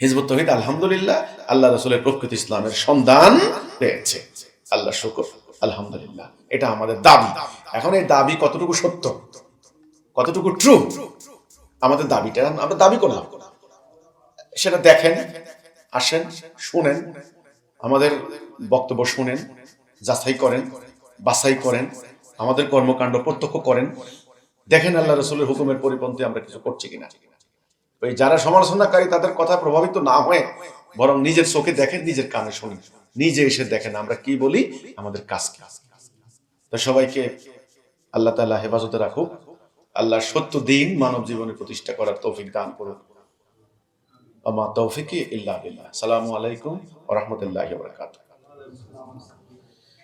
হিজবুত তাওহীদ আলহামদুলিল্লাহ আল্লাহ রাসূলের প্রকৃত ইসলামের সন্ধান পেয়েছে। আল্লাহ শুকর, আলহামদুলিল্লাহ। এটা আমাদের দাবি। এখন এই দাবি কতটুকু সত্য, কতটুকু ট্রু, আমাদের দাবিটা আমরা দাবি করলাম, সেটা দেখেন, আসেন, শুনেন, আমাদের বক্তব্য শুনেন, যাচাই করেন, বাছাই করেন, আমাদের কর্মকাণ্ড প্রত্যক্ষ করেন, দেখেন আল্লাহ রাসূলের হুকুমের পরিপন্থী আমরা কিছু করছি কিনা। ওই যারা সমালোচনাকারী তাদের কথা প্রভাবিত না হয়ে বরং নিজের চোখে দেখেন, নিজের কানে শুনি, নিজে এসে দেখেন আমরা কি বলি, আমাদের কাজ কি। তো সবাইকে আল্লাহ তাআলা হেফাজতে রাখুক, আল্লাহর সত্য দ্বীন মানব জীবনে প্রতিষ্ঠা করার তৌফিক দান করুক। আমা তৌফিকি ইল্লা বিল্লাহ। আসসালামু আলাইকুম ওয়া রাহমাতুল্লাহি ওয়া বারাকাতুহু।